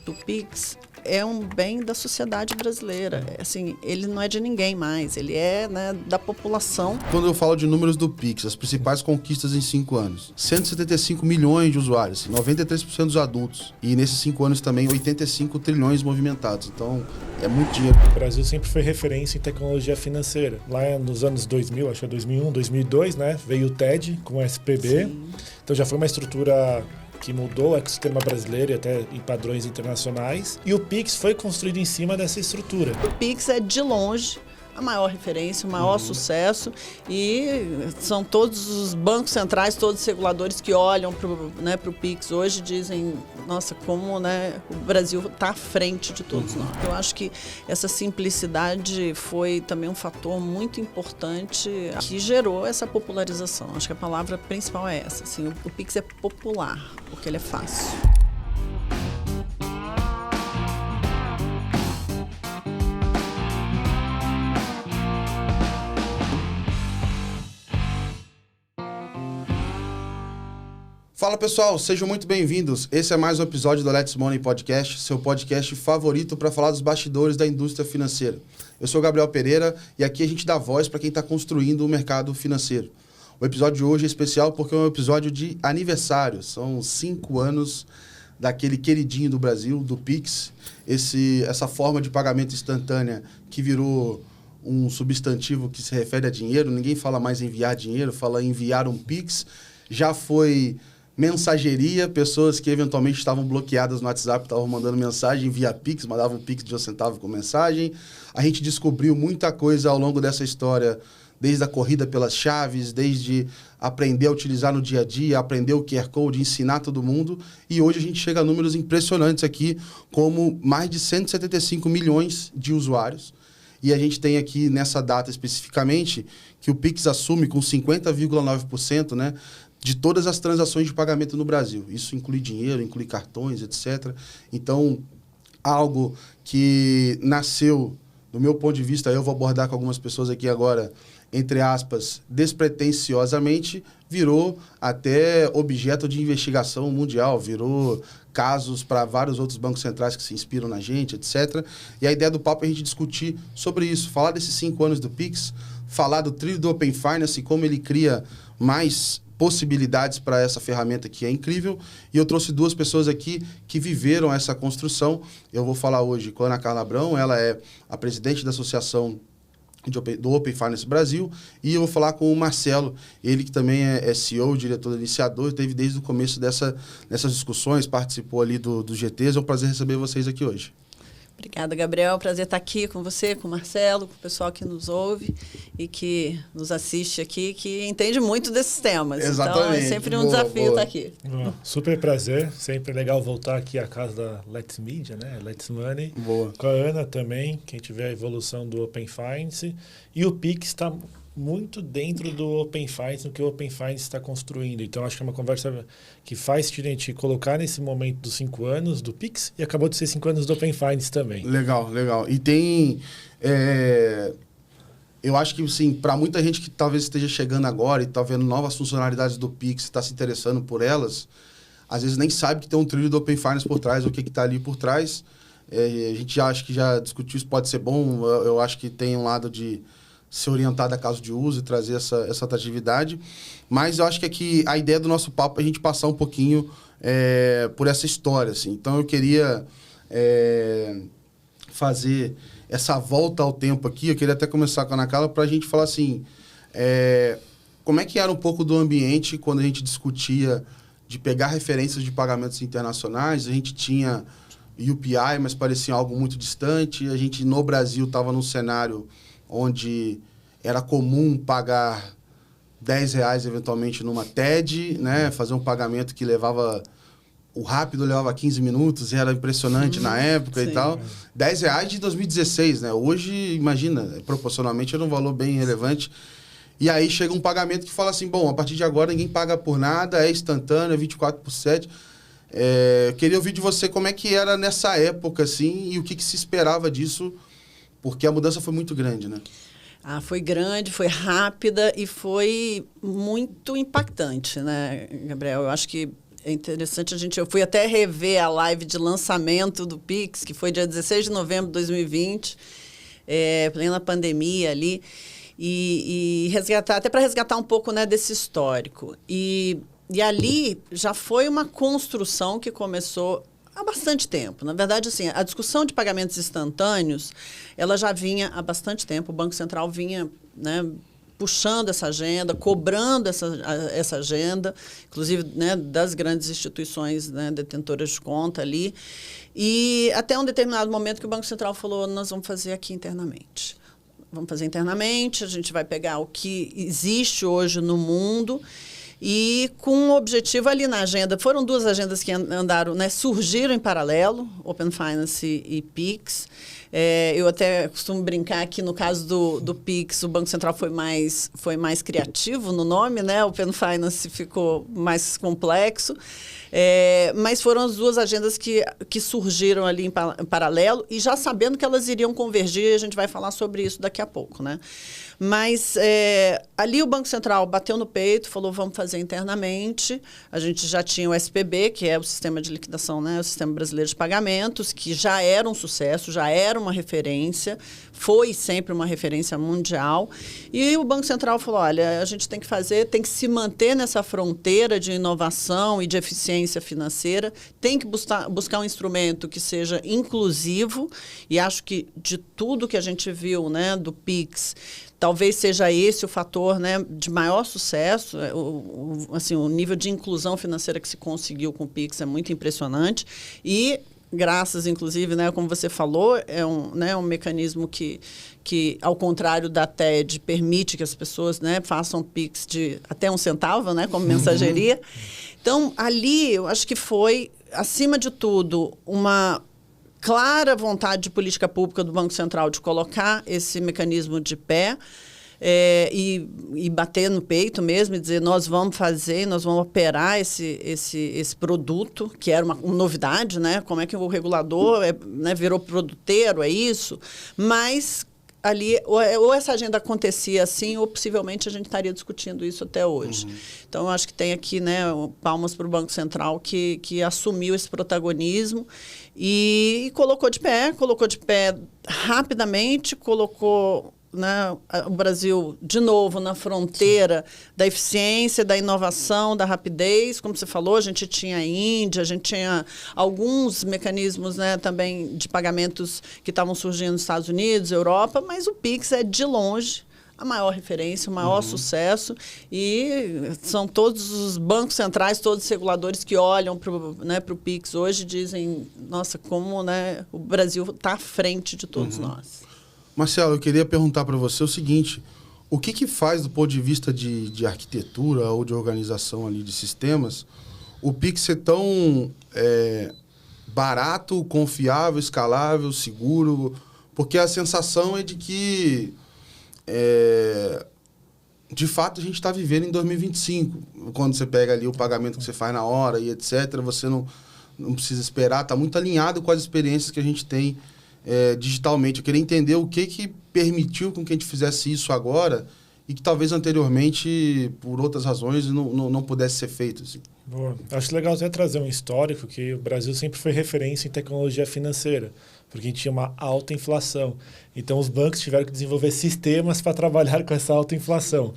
do Pix é um bem da sociedade brasileira. Assim, ele não é de ninguém mais, ele é, né, da população. Quando eu falo de números do Pix, as principais conquistas em 5 anos. 175 milhões de usuários, 93% dos adultos. E nesses 5 anos também 85 trilhões movimentados. Então, é muito dinheiro. O Brasil sempre foi referência em tecnologia financeira. Lá nos anos 2000, acho que é 2001, 2002, né, veio o TED com o SPB. Sim. Então já foi uma estrutura que mudou o ecossistema brasileiro e até em padrões internacionais. E o Pix foi construído em cima dessa estrutura. O Pix é, de longe, a maior referência, o maior sucesso, e são todos os bancos centrais, todos os reguladores que olham para o Pix hoje dizem, nossa, como, né, o Brasil está à frente de todos nós. Eu acho que essa simplicidade foi também um fator muito importante que gerou essa popularização. Acho que a palavra principal é essa, assim, o Pix é popular, porque ele é fácil. Fala pessoal, sejam muito bem-vindos. Esse é mais um episódio do Let's Money Podcast, seu podcast favorito para falar dos bastidores da indústria financeira. Eu sou o Gabriel Pereira e aqui a gente dá voz para quem está construindo o mercado financeiro. O episódio de hoje é especial porque é um episódio de aniversário. São 5 anos daquele queridinho do Brasil, do Pix. Essa forma de pagamento instantânea que virou um substantivo que se refere a dinheiro. Ninguém fala mais enviar dinheiro, fala enviar um Pix. Já foi mensageria, pessoas que eventualmente estavam bloqueadas no WhatsApp, estavam mandando mensagem via Pix, mandavam um Pix de 1 centavo com mensagem. A gente descobriu muita coisa ao longo dessa história, desde a corrida pelas chaves, desde aprender a utilizar no dia a dia, aprender o QR Code, ensinar todo mundo. E hoje a gente chega a números impressionantes aqui, como mais de 175 milhões de usuários. E a gente tem aqui, nessa data especificamente, que o Pix assume com 50,9%, né, de todas as transações de pagamento no Brasil. Isso inclui dinheiro, inclui cartões, etc. Então, algo que nasceu, do meu ponto de vista, eu vou abordar com algumas pessoas aqui agora, entre aspas, despretensiosamente, virou até objeto de investigação mundial, virou casos para vários outros bancos centrais que se inspiram na gente, etc. E a ideia do papo é a gente discutir sobre isso, falar desses 5 anos do Pix, falar do trilho do Open Finance e como ele cria mais possibilidades para essa ferramenta que é incrível. E eu trouxe 2 pessoas aqui que viveram essa construção. Eu vou falar hoje com a Ana Carla Abrão, ela é a presidente da Associação do Open Finance Brasil, e eu vou falar com o Marcelo, ele que também é CEO, diretor iniciador, esteve desde o começo dessas discussões, participou ali do GTs. É um prazer receber vocês aqui hoje. Obrigada, Gabriel. Prazer estar aqui com você, com o Marcelo, com o pessoal que nos ouve e que nos assiste aqui, que entende muito desses temas. Exatamente. Então, é sempre um desafio estar aqui. Super prazer. Sempre legal voltar aqui à casa da Let's Media, né? Let's Money. Boa. Com a Ana também, quem tiver a evolução do Open Finance. E o Pix está muito dentro do Open Finance, no que o Open Finance está construindo. Então, acho que é uma conversa que faz sentido a gente colocar nesse momento dos 5 anos do Pix e acabou de ser 5 anos do Open Finance também. Legal, legal. E tem... eu acho que, sim, para muita gente que talvez esteja chegando agora e está vendo novas funcionalidades do Pix, está se interessando por elas, às vezes nem sabe que tem um trilho do Open Finance por trás, o que está ali por trás. A gente já acha que já discutiu isso, pode ser bom. Eu acho que tem um lado de ser orientado a caso de uso e trazer essa atratividade. Mas eu acho que aqui a ideia do nosso papo é a gente passar um pouquinho por essa história, assim. Então, eu queria fazer essa volta ao tempo aqui. Eu queria até começar com a Ana Carla para a gente falar assim, como é que era um pouco do ambiente quando a gente discutia de pegar referências de pagamentos internacionais. A gente tinha UPI, mas parecia algo muito distante. A gente, no Brasil, estava num cenário onde era comum pagar R$10 eventualmente numa TED, né? Fazer um pagamento que levava... O rápido levava 15 minutos, era impressionante na época. Sim. E tal. R$10 de 2016, né? Hoje, imagina, proporcionalmente era um valor bem relevante. E aí chega um pagamento que fala assim, bom, a partir de agora ninguém paga por nada, é instantâneo, é 24/7. Queria ouvir de você como é que era nessa época, assim, e o que se esperava disso, porque a mudança foi muito grande, né? Foi grande, foi rápida e foi muito impactante, né, Gabriel? Eu acho que É interessante, eu fui até rever a live de lançamento do Pix, que foi dia 16 de novembro de 2020, plena pandemia ali, e resgatar, até para resgatar um pouco, né, desse histórico. E ali já foi uma construção que começou há bastante tempo. Na verdade, assim, a discussão de pagamentos instantâneos, ela já vinha há bastante tempo. O Banco Central vinha, né, puxando essa agenda, cobrando essa agenda, inclusive, né, das grandes instituições, né, detentoras de conta ali. E até um determinado momento que o Banco Central falou, nós vamos fazer aqui internamente. Vamos fazer internamente, a gente vai pegar o que existe hoje no mundo e com um objetivo ali na agenda. Foram duas agendas que andaram, né, surgiram em paralelo, Open Finance e Pix. Eu até costumo brincar que no caso do Pix, o Banco Central foi mais criativo no nome, né? O Open Finance ficou mais complexo. Mas foram as duas agendas que surgiram ali em paralelo e já sabendo que elas iriam convergir, a gente vai falar sobre isso daqui a pouco, né? Mas ali o Banco Central bateu no peito, falou, vamos fazer internamente. A gente já tinha o SPB, que é o Sistema de Liquidação, né? O Sistema Brasileiro de Pagamentos, que já era um sucesso, já era uma referência, foi sempre uma referência mundial. E o Banco Central falou, olha, a gente tem que se manter nessa fronteira de inovação e de eficiência financeira, tem que buscar um instrumento que seja inclusivo, e acho que de tudo que a gente viu, né, do Pix, talvez seja esse o fator, né, de maior sucesso. Assim, o nível de inclusão financeira que se conseguiu com o Pix é muito impressionante. E, graças, inclusive, né, como você falou, é um mecanismo que, ao contrário da TED, permite que as pessoas, né, façam Pix de até 1 centavo, né, como mensageria. Então, ali, eu acho que foi, acima de tudo, uma clara vontade de política pública do Banco Central de colocar esse mecanismo de pé e bater no peito mesmo e dizer nós vamos operar esse produto, que era uma novidade, né? Como é que o regulador né, virou produteiro, é isso? Mas ali, ou essa agenda acontecia assim, ou possivelmente a gente estaria discutindo isso até hoje. Então, eu acho que tem aqui, né, palmas para o Banco Central que assumiu esse protagonismo e colocou de pé rapidamente, colocou, né, o Brasil, de novo, na fronteira da eficiência, da inovação, da rapidez. Como você falou, a gente tinha a Índia, a gente tinha alguns mecanismos, né, também de pagamentos que estavam surgindo nos Estados Unidos, Europa, mas o Pix é, de longe, a maior referência, o maior sucesso, e são todos os bancos centrais, todos os reguladores que olham para o Pix hoje dizem, nossa, como, né, o Brasil está à frente de todos nós. Marcelo, eu queria perguntar para você o seguinte, o que faz do ponto de vista de arquitetura ou de organização ali de sistemas, o Pix ser tão barato, confiável, escalável, seguro? Porque a sensação é de que de fato a gente está vivendo em 2025. Quando você pega ali o pagamento que você faz na hora e etc., você não precisa esperar, está muito alinhado com as experiências que a gente tem digitalmente. Eu queria entender o que permitiu com que a gente fizesse isso agora e que talvez anteriormente, por outras razões, não pudesse ser feito. Assim. Boa. Acho legal até trazer um histórico que o Brasil sempre foi referência em tecnologia financeira, porque a gente tinha uma alta inflação. Então, os bancos tiveram que desenvolver sistemas para trabalhar com essa alta inflação.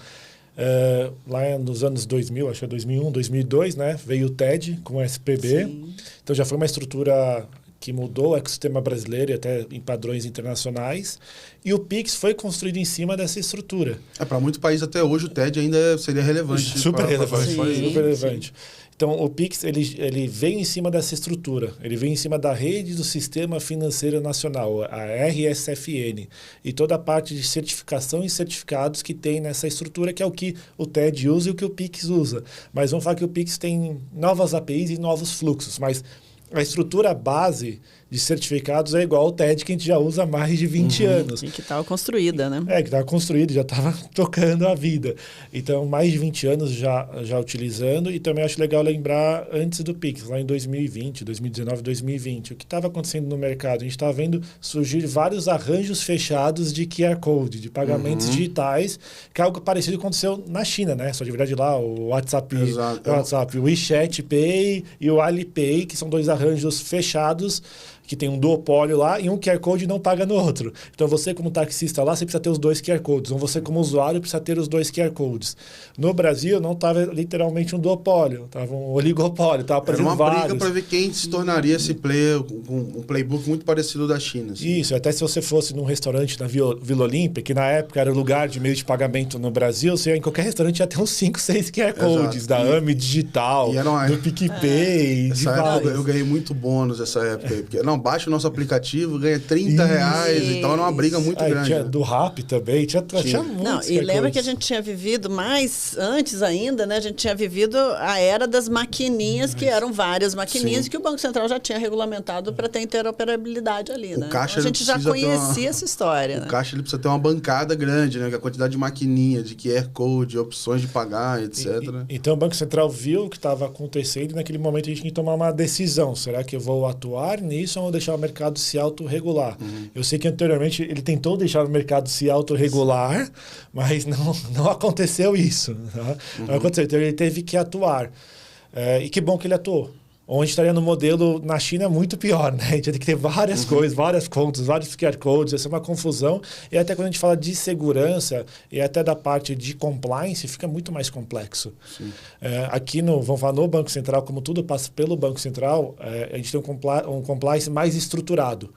Lá nos anos 2000, acho que é 2001, 2002, né, veio o TED com o SPB. Sim. Então, já foi uma estrutura que mudou o ecossistema brasileiro e até em padrões internacionais. E o Pix foi construído em cima dessa estrutura. Para muito país até hoje o TED ainda seria relevante. Super relevante. Então, o Pix ele veio em cima dessa estrutura. Ele veio em cima da rede do Sistema Financeiro Nacional, a RSFN. E toda a parte de certificação e certificados que tem nessa estrutura, que é o que o TED usa e o que o Pix usa. Mas vamos falar que o Pix tem novas APIs e novos fluxos. Mas a estrutura base de certificados é igual ao TED que a gente já usa há mais de 20 anos. E que estava construída, né? Que estava construída, já estava tocando a vida. Então, mais de 20 anos já utilizando. E também acho legal lembrar antes do Pix, lá em 2020, 2019, 2020, o que estava acontecendo no mercado? A gente estava vendo surgir vários arranjos fechados de QR Code, de pagamentos digitais, que é algo parecido aconteceu na China, né? Só de verdade lá, o WhatsApp, o WeChat Pay e o Alipay, que são dois arranjos fechados, que tem um duopólio lá e um QR Code não paga no outro. Então, você como taxista lá, você precisa ter os dois QR Codes. Ou você como usuário precisa ter os dois QR Codes. No Brasil, não estava literalmente um duopólio. Estava um oligopólio. Era uma briga para ver quem se tornaria esse player, um playbook muito parecido da China. Assim. Isso. Até se você fosse num restaurante na Vila Olímpia, que na época era o lugar de meio de pagamento no Brasil, você ia em qualquer restaurante ia ter uns 5, 6 QR Codes. Da AME Digital, do PicPay. Essa época eu ganhei muito bônus essa época aí. Porque, baixa o nosso aplicativo, ganha R$30 e tal, era uma briga muito grande. Tinha do Rappi também, tinha muitos. E lembra que a gente tinha vivido mais antes ainda, né? A gente tinha vivido a era das maquininhas, que eram várias maquininhas, que o Banco Central já tinha regulamentado para ter interoperabilidade ali, né? Caixa, então, a gente já conhecia essa história. O caixa ele precisa ter uma bancada grande, né? Que a quantidade de maquininha, de QR Code, opções de pagar, etc. Então o Banco Central viu o que estava acontecendo e naquele momento a gente tinha que tomar uma decisão. Será que eu vou atuar nisso ou deixar o mercado se autorregular? Eu sei que anteriormente ele tentou deixar o mercado se autorregular, mas não aconteceu isso. Tá? Não aconteceu. Então ele teve que atuar. E que bom que ele atuou. Onde estaria no modelo na China é muito pior, né? A gente ia ter que ter várias coisas, várias contas, vários QR Codes, ia ser uma confusão. E até quando a gente fala de segurança e até da parte de compliance, fica muito mais complexo. Aqui vamos falar no Banco Central, como tudo passa pelo Banco Central, a gente tem um compliance mais estruturado.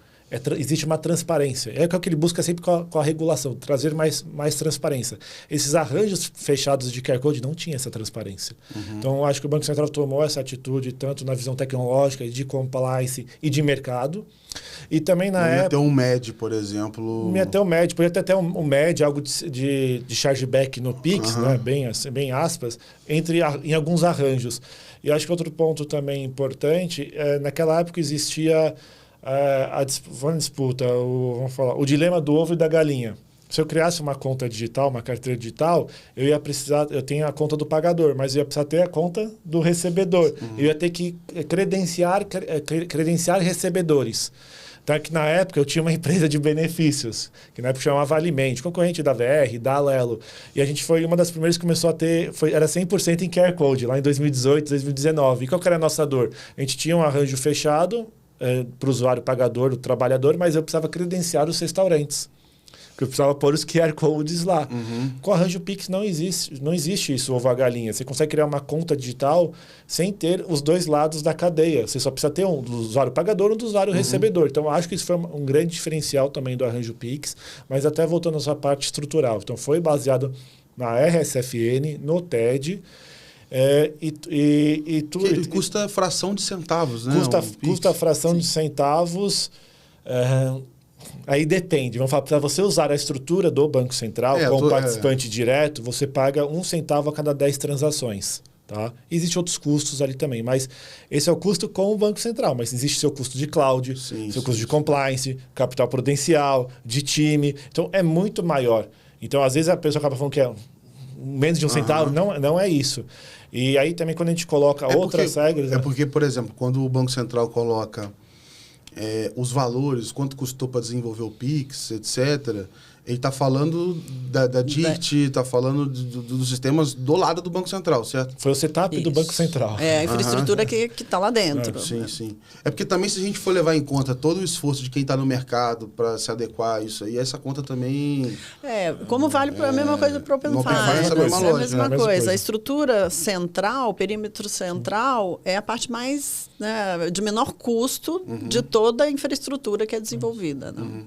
Existe uma transparência. É o que ele busca sempre com a regulação, trazer mais transparência. Esses arranjos fechados de QR Code não tinham essa transparência. Então, eu acho que o Banco Central tomou essa atitude tanto na visão tecnológica, de compliance e de mercado. E também na época... ter um MED, por exemplo... Ter um MED, podia até ter um MED, algo de chargeback no Pix, né? bem aspas, em alguns arranjos. E acho que outro ponto também importante, naquela época existia... a disputa, o dilema do ovo e da galinha. Se eu criasse uma conta digital, uma carteira digital, eu tenho a conta do pagador, mas eu ia precisar ter a conta do recebedor. Eu ia ter que credenciar recebedores. Então, que na época eu tinha uma empresa de benefícios, que na época chamava Alimente, concorrente da VR, da Alelo. E a gente foi uma das primeiras que começou a ter, era 100% em QR Code, lá em 2018, 2019. E qual que era a nossa dor? A gente tinha um arranjo fechado, para o usuário pagador, o trabalhador, mas eu precisava credenciar os restaurantes. Porque eu precisava pôr os QR Codes lá. Com o arranjo Pix não existe isso, ovo a galinha. Você consegue criar uma conta digital sem ter os dois lados da cadeia. Você só precisa ter um do usuário pagador e um do usuário recebedor. Então, acho que isso foi um grande diferencial também do arranjo Pix, mas até voltando à sua parte estrutural. Então, foi baseado na RSFN, no TED, que custa fração de centavos, né? Custa fração de centavos. Aí depende. Vamos falar, para você usar a estrutura do Banco Central como participante direto, você paga 1 centavo a cada 10 transações. Tá? Existem outros custos ali também, mas esse é o custo com o Banco Central. Mas existe seu custo de cloud, custo de compliance, capital prudencial, de time. Então, é muito maior. Então, às vezes, a pessoa acaba falando que é menos de 1 centavo. Não é isso. E aí também quando a gente coloca outras regras... porque, por exemplo, quando o Banco Central coloca os valores, quanto custou para desenvolver o Pix, etc., ele está falando da DIRT, está falando dos sistemas do lado do Banco Central, certo? Foi o setup do Banco Central. É a infraestrutura que está lá dentro. Sim. É porque também se a gente for levar em conta todo o esforço de quem está no mercado para se adequar a isso aí, essa conta também... Como vale para a mesma coisa para o Open Finance. É a mesma coisa. A estrutura central, o perímetro central, é a parte mais, de menor custo de toda a infraestrutura que é desenvolvida. Né?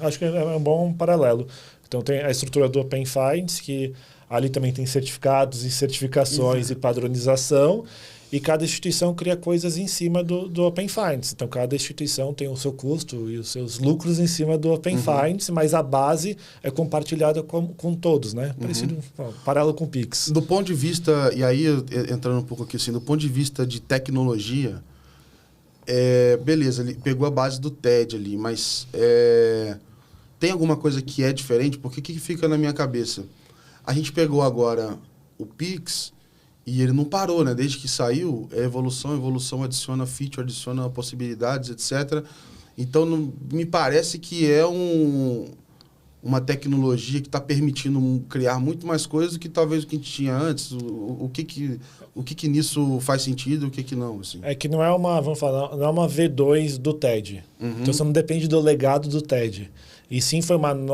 Acho que é um bom paralelo. Então, tem a estrutura do Open Finance, que ali também tem certificados e certificações e padronização, e cada instituição cria coisas em cima do Open Finance. Então, cada instituição tem o seu custo e os seus lucros em cima do Open Finance, mas a base é compartilhada com todos, né? Parecido, paralelo com o Pix. Do ponto de vista, e aí entrando um pouco aqui assim, do ponto de vista de tecnologia, Beleza, ele pegou a base do TED ali, mas tem alguma coisa que é diferente? Porque o que fica na minha cabeça? A gente pegou agora o Pix e ele não parou, né? Desde que saiu, evolução, adiciona feature, adiciona possibilidades, etc. Então, me parece que é uma tecnologia que está permitindo criar muito mais coisas do que talvez o que a gente tinha antes. O que nisso faz sentido e o que não, assim. É que não é uma, vamos falar, não é uma V2 do TED. Uhum. Então você não depende do legado do TED. E sim foi um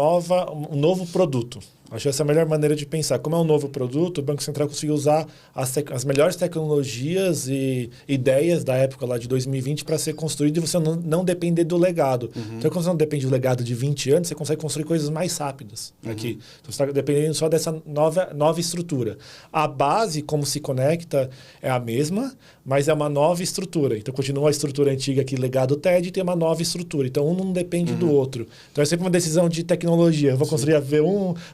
novo produto. Acho que essa é a melhor maneira de pensar. Como é um novo produto, o Banco Central conseguiu usar as melhores tecnologias e ideias da época lá de 2020 para ser construído e você não depender do legado. Uhum. Então, quando você não depende do legado de 20 anos, você consegue construir coisas mais rápidas aqui. Então, você está dependendo só dessa nova estrutura. A base, como se conecta, é a mesma, mas é uma nova estrutura. Então, continua a estrutura antiga aqui, legado TED, e tem uma nova estrutura. Então, um não depende do outro. Então, é sempre uma decisão de tecnologia. Eu vou construir a V1,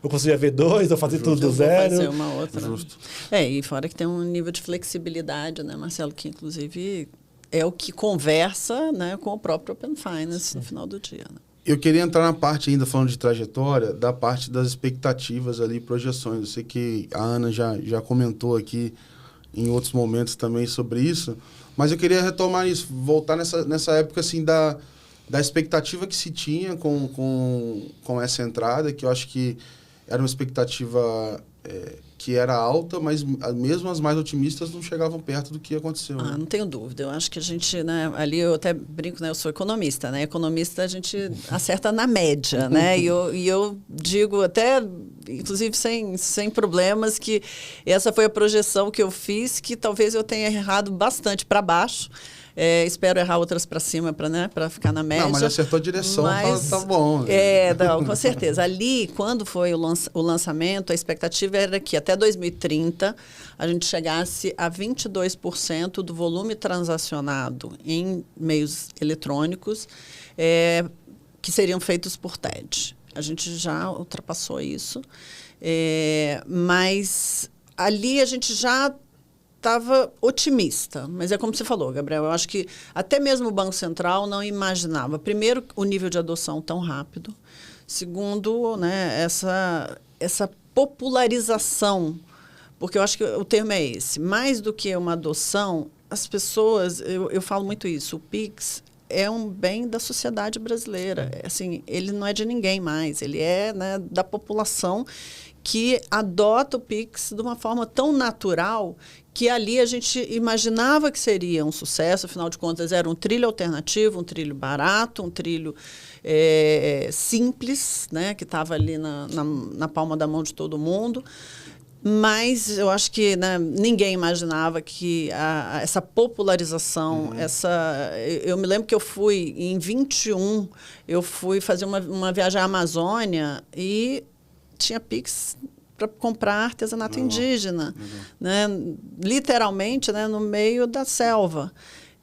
vou construir a V2, vou fazer tudo do zero. Vou fazer uma outra. Justo. E fora que tem um nível de flexibilidade, né, Marcelo, que inclusive é o que conversa, né, com o próprio Open Finance no final do dia. Né? Eu queria entrar na parte ainda, falando de trajetória, da parte das expectativas ali, projeções. Eu sei que a Ana já comentou aqui em outros momentos também sobre isso, mas eu queria retomar isso, voltar nessa época assim da expectativa que se tinha com essa entrada, que eu acho que era uma expectativa que era alta, mas mesmo as mais otimistas não chegavam perto do que aconteceu. Né? Não tenho dúvida. Eu acho que a gente, né, ali eu até brinco, né, eu sou economista, né? Economista a gente acerta na média, né? E eu digo até, inclusive sem problemas, que essa foi a projeção que eu fiz, que talvez eu tenha errado bastante para baixo. Espero errar outras para cima para ficar na média. Não, mas acertou a direção, mas, tá bom. Não, com certeza. Ali, quando foi o lançamento, a expectativa era que até 2030 a gente chegasse a 22% do volume transacionado em meios eletrônicos que seriam feitos por TED. A gente já ultrapassou isso, mas ali a gente já estava otimista, mas é como você falou, Gabriel, eu acho que até mesmo o Banco Central não imaginava, primeiro, o nível de adoção tão rápido, segundo, né, essa popularização, porque eu acho que o termo é esse, mais do que uma adoção, as pessoas, eu falo muito isso, o Pix é um bem da sociedade brasileira, assim, ele não é de ninguém mais, ele é, né, da população que adota o Pix de uma forma tão natural que ali a gente imaginava que seria um sucesso, afinal de contas era um trilho alternativo, um trilho barato, um trilho simples, né, que estava ali na palma da mão de todo mundo. Mas eu acho que, né, ninguém imaginava que essa popularização, eu me lembro que eu fui, em 21, eu fui fazer uma viagem à Amazônia e tinha Pix para comprar artesanato indígena, né? Literalmente, né, no meio da selva.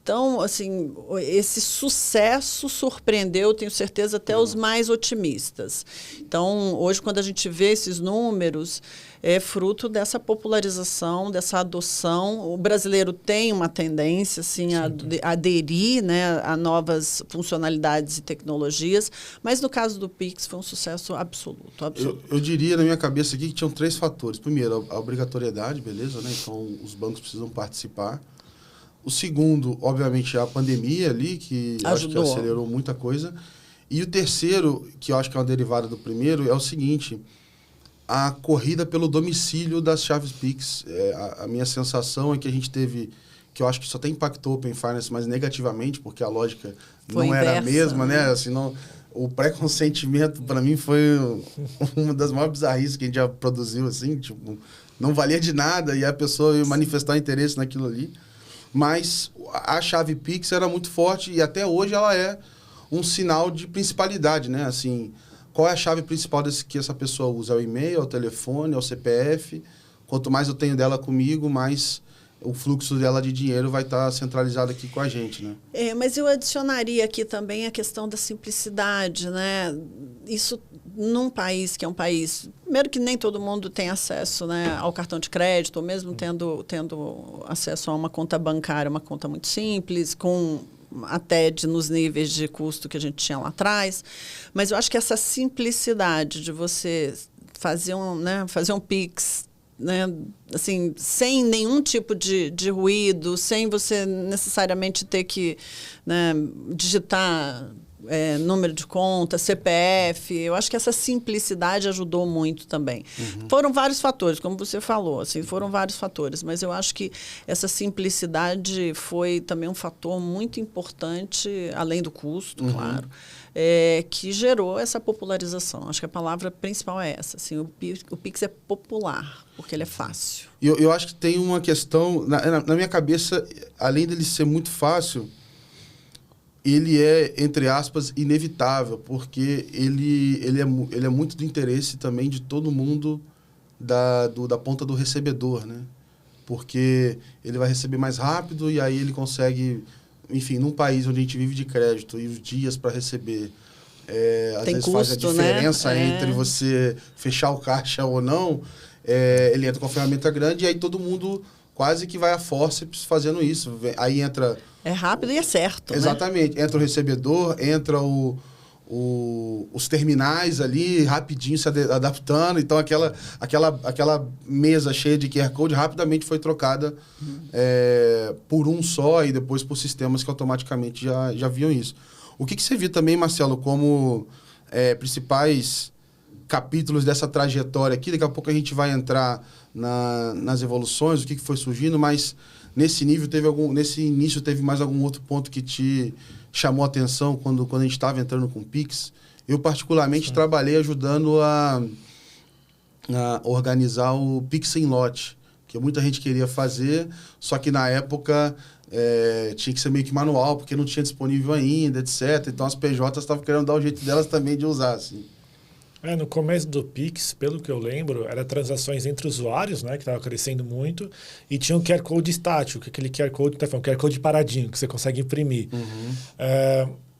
Então, assim, esse sucesso surpreendeu, tenho certeza, até os mais otimistas. Então, hoje, quando a gente vê esses números, é fruto dessa popularização, dessa adoção. O brasileiro tem uma tendência assim, a aderir, né, a novas funcionalidades e tecnologias, mas no caso do Pix foi um sucesso absoluto. Eu diria, na minha cabeça aqui, que tinham 3 fatores. Primeiro, a obrigatoriedade, beleza, né? Então, os bancos precisam participar. O segundo, obviamente, é a pandemia ali, que acho que acelerou muita coisa. E o terceiro, que eu acho que é uma derivada do primeiro, é o seguinte: a corrida pelo domicílio das chaves Pix. A minha sensação é que a gente teve, que eu acho que isso até impactou o Open Finance, mas negativamente, porque a lógica foi não inversa, era a mesma, né? Assim, não, o pré-consentimento, para mim, foi uma das maiores bizarrices que a gente já produziu, assim, tipo, não valia de nada e a pessoa ia manifestar interesse naquilo ali. Mas a chave Pix era muito forte e até hoje ela é um sinal de principalidade, né? Assim, qual é a chave principal que essa pessoa usa? É o e-mail, é o telefone, é o CPF. Quanto mais eu tenho dela comigo, mais o fluxo dela de dinheiro vai estar centralizado aqui com a gente, né? Mas eu adicionaria aqui também a questão da simplicidade, né? Isso num país que é um país... Primeiro que nem todo mundo tem acesso, né, ao cartão de crédito, ou mesmo tendo acesso a uma conta bancária, uma conta muito simples, com a TED nos níveis de custo que a gente tinha lá atrás, mas eu acho que essa simplicidade de você fazer um Pix, né, assim, sem nenhum tipo de ruído, sem você necessariamente ter que, né, digitar número de conta, CPF. Eu acho que essa simplicidade ajudou muito também. Foram vários fatores, como você falou, assim, foram vários fatores, mas eu acho que essa simplicidade foi também um fator muito importante, além do custo, claro, que gerou essa popularização. Acho que a palavra principal é essa. Assim, o Pix é popular, porque ele é fácil. Eu acho que tem uma questão, na minha cabeça, além dele ser muito fácil, ele é, entre aspas, inevitável, porque ele é muito do interesse também de todo mundo da ponta do recebedor, né? Porque ele vai receber mais rápido e aí ele consegue, enfim, num país onde a gente vive de crédito e os dias para receber, às vezes custo, faz a diferença, né? Entre você fechar o caixa ou não, ele entra com uma ferramenta grande e aí todo mundo quase que vai a forceps fazendo isso. Aí entra... É rápido e é certo, exatamente. Né? Entra o recebedor, entra os terminais ali, rapidinho se adaptando. Então, aquela mesa cheia de QR Code rapidamente foi trocada por um só e depois por sistemas que automaticamente já viam isso. O que você viu também, Marcelo, como principais capítulos dessa trajetória aqui? Daqui a pouco a gente vai entrar nas evoluções, o que foi surgindo, mas nesse início teve mais algum outro ponto que te chamou a atenção quando a gente estava entrando com o Pix? Eu, particularmente, trabalhei ajudando a organizar o Pix em lote, que muita gente queria fazer, só que na época tinha que ser meio que manual, porque não tinha disponível ainda, etc. Então as PJs estavam querendo dar o jeito delas também de usar, assim. No começo do Pix, pelo que eu lembro, era transações entre usuários, né, que estava crescendo muito, e tinha um QR Code estático, que aquele QR Code, um QR Code paradinho, que você consegue imprimir.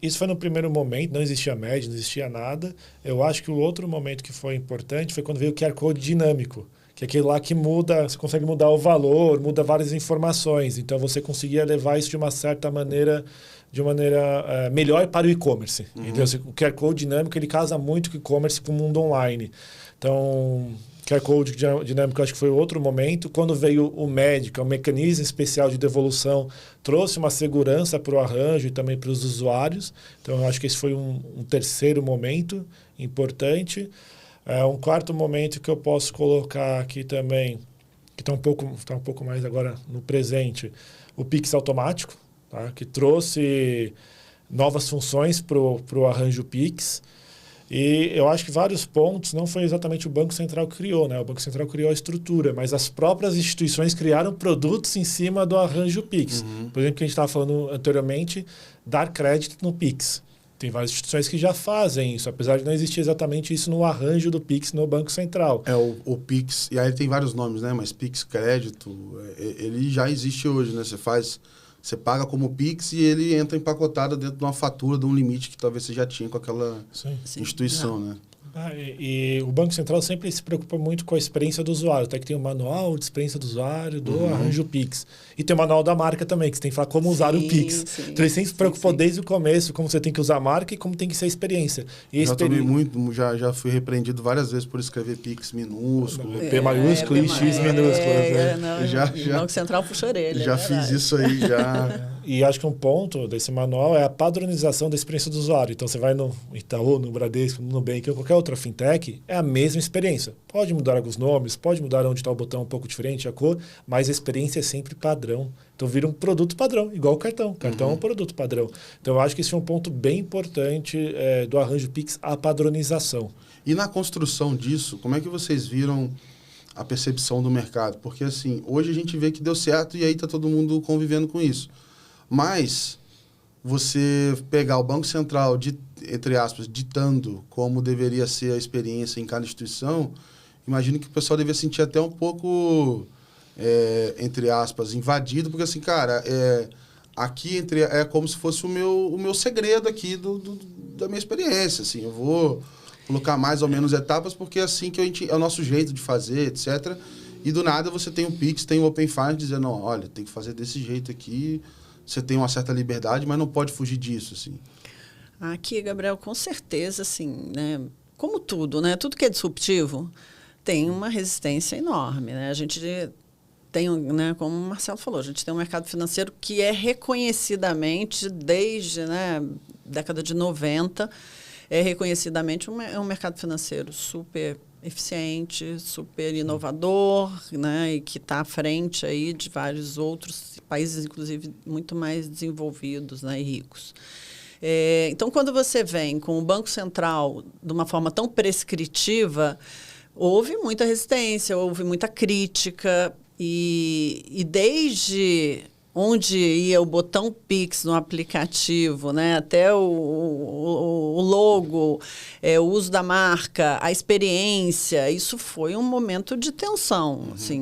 Isso foi no primeiro momento, não existia MED, não existia nada. Eu acho que o outro momento que foi importante foi quando veio o QR Code dinâmico, que é aquele lá que muda, você consegue mudar o valor, muda várias informações. Então, você conseguia levar isso de uma certa maneira... melhor para o e-commerce. Então, o QR Code dinâmico, ele casa muito com o e-commerce com o mundo online. Então, QR Code dinâmico, acho que foi outro momento. Quando veio o MED, que é um mecanismo especial de devolução, trouxe uma segurança para o arranjo e também para os usuários. Então, eu acho que esse foi um terceiro momento importante. Um quarto momento que eu posso colocar aqui também, que está um pouco mais agora no presente, o Pix automático. Tá? Que trouxe novas funções para o arranjo Pix. E eu acho que vários pontos não foi exatamente o Banco Central que criou, né? O Banco Central criou a estrutura, mas as próprias instituições criaram produtos em cima do arranjo Pix. Por exemplo, que a gente estava falando anteriormente, dar crédito no Pix. Tem várias instituições que já fazem isso, apesar de não existir exatamente isso no arranjo do Pix no Banco Central. O Pix, e aí tem vários nomes, né? Mas Pix Crédito, ele já existe hoje, né? Você paga como Pix e ele entra empacotado dentro de uma fatura, de um limite que talvez você já tinha com aquela instituição, né? E o Banco Central sempre se preocupa muito com a experiência do usuário. Até que tem o manual de experiência do usuário do arranjo Pix. E tem o manual da marca também, que você tem que falar como usar o Pix. Então, ele sempre se preocupou desde o começo, como você tem que usar a marca e como tem que ser a experiência. E já fui repreendido várias vezes por escrever Pix minúsculo. P maiúsculo e X minúsculo. O Banco Central puxa a orelha. Já fiz isso aí, já... E acho que um ponto desse manual é a padronização da experiência do usuário. Então, você vai no Itaú, no Bradesco, no Nubank ou qualquer outra fintech, é a mesma experiência. Pode mudar alguns nomes, pode mudar onde está o botão um pouco diferente, a cor, mas a experiência é sempre padrão. Então, vira um produto padrão, igual o cartão. Cartão é um produto padrão. Então, eu acho que esse é um ponto bem importante do arranjo Pix, a padronização. E na construção disso, como é que vocês viram a percepção do mercado? Porque, assim, hoje a gente vê que deu certo e aí está todo mundo convivendo com isso. Mas você pegar o Banco Central, entre aspas, ditando como deveria ser a experiência em cada instituição, imagino que o pessoal devia sentir até um pouco, entre aspas, invadido, porque assim, cara, aqui é como se fosse o meu segredo aqui da minha experiência, assim, eu vou colocar mais ou menos etapas, porque é assim que é o nosso jeito de fazer, etc. E do nada você tem o Pix, tem o Open Finance dizendo, não, olha, tem que fazer desse jeito aqui, você tem uma certa liberdade, mas não pode fugir disso, assim. Aqui, Gabriel, com certeza, assim, né? Como tudo, né? Tudo que é disruptivo tem uma resistência enorme, né? A gente tem, né, como o Marcelo falou, a gente tem um mercado financeiro que é reconhecidamente, desde, né, década de 90, é reconhecidamente um mercado financeiro super eficiente, super inovador, né, e que está à frente aí de vários outros países, inclusive muito mais desenvolvidos, né, e ricos. Então, quando você vem com o Banco Central de uma forma tão prescritiva, houve muita resistência, houve muita crítica, e desde onde ia o botão Pix no aplicativo, né, até o logo, o uso da marca, a experiência, isso foi um momento de tensão, assim,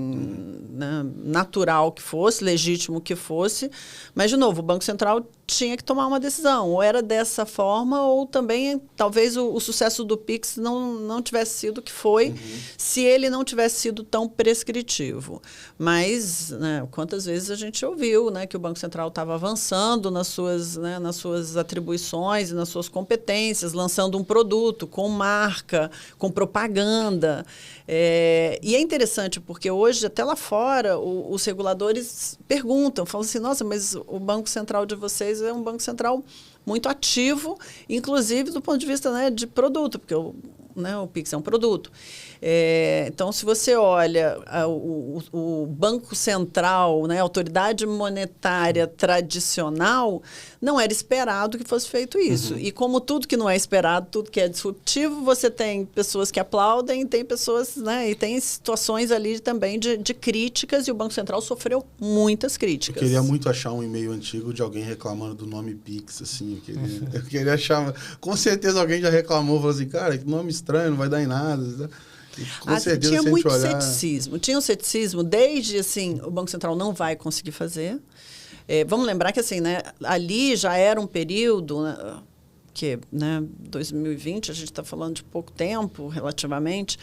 né, natural que fosse, legítimo que fosse, mas, de novo, o Banco Central tinha que tomar uma decisão, ou era dessa forma, ou também, talvez, o sucesso do Pix não tivesse sido o que foi, se ele não tivesse sido tão prescritivo. Mas, né, quantas vezes a gente ouviu, né, que o Banco Central estava avançando nas suas atribuições e nas suas competências, lançando um produto com marca, com propaganda. E é interessante, porque hoje, até lá fora, os reguladores perguntam, falam assim, nossa, mas o Banco Central de vocês é um Banco Central muito ativo, inclusive do ponto de vista, né, de produto, porque o Pix é um produto. Então, se você olha o Banco Central, né, a autoridade monetária tradicional, não era esperado que fosse feito isso. E como tudo que não é esperado, tudo que é disruptivo, você tem pessoas que aplaudem, tem pessoas, né, e tem situações ali também de críticas, e o Banco Central sofreu muitas críticas. Eu queria muito achar um e-mail antigo de alguém reclamando do nome Pix, assim. Eu queria achar... Com certeza alguém já reclamou, falou assim, cara, que nome estranho, não vai dar em nada. Com certeza, tinha muito olhar... ceticismo. Tinha um ceticismo desde, assim, o Banco Central não vai conseguir fazer. Vamos lembrar que, assim, né, ali já era um período... que, né, 2020, a gente está falando de pouco tempo, relativamente,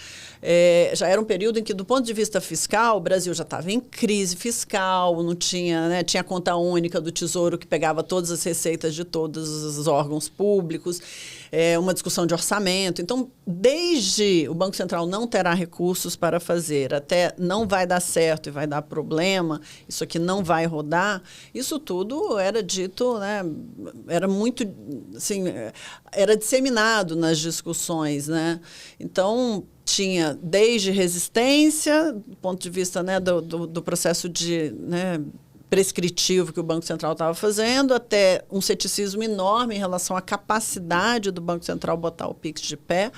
já era um período em que, do ponto de vista fiscal, o Brasil já estava em crise fiscal, não tinha, né, tinha a conta única do Tesouro que pegava todas as receitas de todos os órgãos públicos, uma discussão de orçamento. Então, desde o Banco Central não terá recursos para fazer, até não vai dar certo e vai dar problema, isso aqui não vai rodar, isso tudo era dito, né, era muito, assim, era disseminado nas discussões, né? Então, tinha desde resistência, do ponto de vista, né, do processo de, né, prescritivo que o Banco Central estava fazendo, até um ceticismo enorme em relação à capacidade do Banco Central botar o Pix de pé,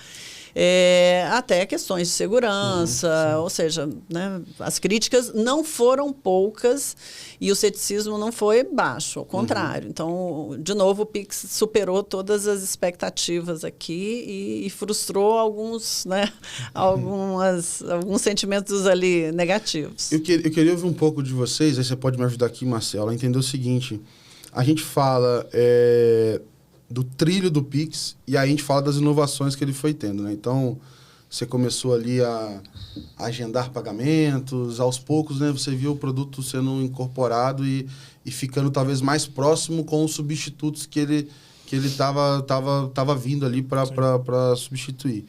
até questões de segurança, ou seja, né, as críticas não foram poucas e o ceticismo não foi baixo, ao contrário. Então, de novo, o Pix superou todas as expectativas aqui e frustrou alguns, né, alguns sentimentos ali negativos. Eu queria ouvir um pouco de vocês, aí você pode me ajudar aqui, Marcelo, a entender o seguinte. A gente fala do trilho do Pix e aí a gente fala das inovações que ele foi tendo, né? Então, você começou ali a agendar pagamentos, aos poucos, né, você viu o produto sendo incorporado e ficando talvez mais próximo com os substitutos que ele estava vindo ali para substituir.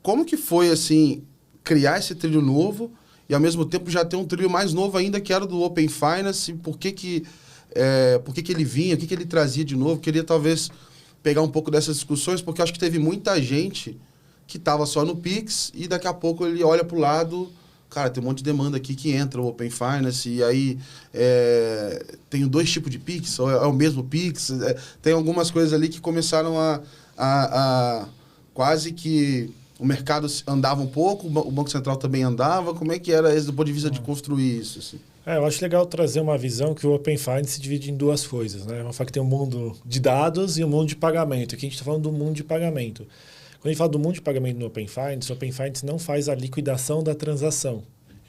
Como que foi, assim, criar esse trilho novo e, ao mesmo tempo, já ter um trilho mais novo ainda, que era do Open Finance? Por que ele vinha? O que ele trazia de novo? Queria, talvez, pegar um pouco dessas discussões, porque eu acho que teve muita gente que estava só no Pix e, daqui a pouco, ele olha para o lado... Cara, tem um monte de demanda aqui que entra o Open Finance e aí tem dois tipos de Pix, ou é o mesmo Pix. Tem algumas coisas ali que começaram a quase que... O mercado andava um pouco, o Banco Central também andava. Como é que era esse do ponto de vista de construir isso? Assim? Eu acho legal trazer uma visão que o Open Finance se divide em duas coisas, né? Uma falar que tem um mundo de dados e um mundo de pagamento. Aqui a gente está falando do mundo de pagamento. Quando a gente fala do mundo de pagamento no Open Finance, o Open Finance não faz a liquidação da transação.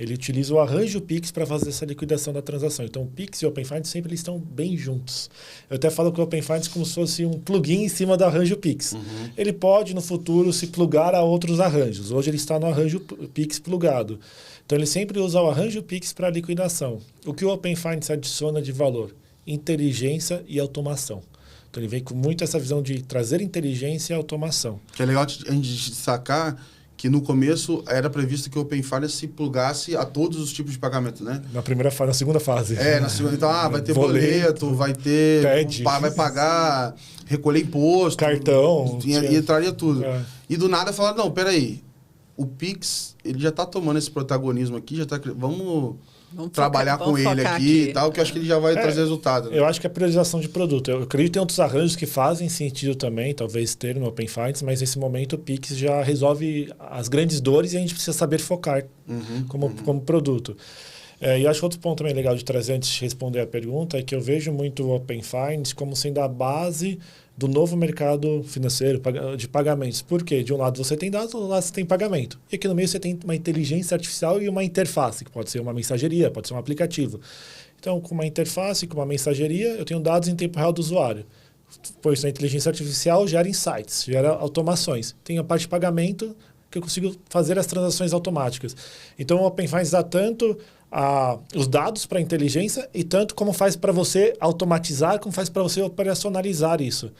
ele utiliza o arranjo Pix para fazer essa liquidação da transação. Então, o Pix e o Open Finance sempre eles estão bem juntos. Eu até falo que o Open Finance é como se fosse um plugin em cima do arranjo Pix. Ele pode, no futuro, se plugar a outros arranjos. Hoje ele está no arranjo Pix plugado. Então, ele sempre usa o arranjo Pix para liquidação. O que o Open Finance adiciona de valor? Inteligência e automação. Então, ele vem com muito essa visão de trazer inteligência e automação. Que é legal a gente destacar que no começo era previsto que o Open Finance se plugasse a todos os tipos de pagamento, né? Na primeira fase, na segunda fase. Na segunda. Então, vai ter boleto, vai ter... TED. Vai pagar, recolher imposto. Cartão. E entraria tudo. E do nada falaram, não, peraí, o Pix, ele já está tomando esse protagonismo aqui, já está... Vamos trabalhar com ele aqui e tal, que eu acho que ele já vai trazer resultado. Né? Eu acho que é priorização de produto. Eu acredito que tem outros arranjos que fazem sentido também, talvez ter no Open Finance, mas nesse momento o Pix já resolve as grandes dores e a gente precisa saber focar como produto. E eu acho que outro ponto também legal de trazer antes de responder a pergunta é que eu vejo muito o Open Finance como sendo a base do novo mercado financeiro de pagamentos. Por quê? De um lado você tem dados, do outro lado você tem pagamento. E aqui no meio você tem uma inteligência artificial e uma interface, que pode ser uma mensageria, pode ser um aplicativo. Então, com uma interface, com uma mensageria, eu tenho dados em tempo real do usuário. Pois na inteligência artificial gera insights, gera automações. Tem a parte de pagamento que eu consigo fazer as transações automáticas. Então, o Open Finance dá tanto os dados para a inteligência e tanto como faz para você automatizar, como faz para você operacionalizar isso.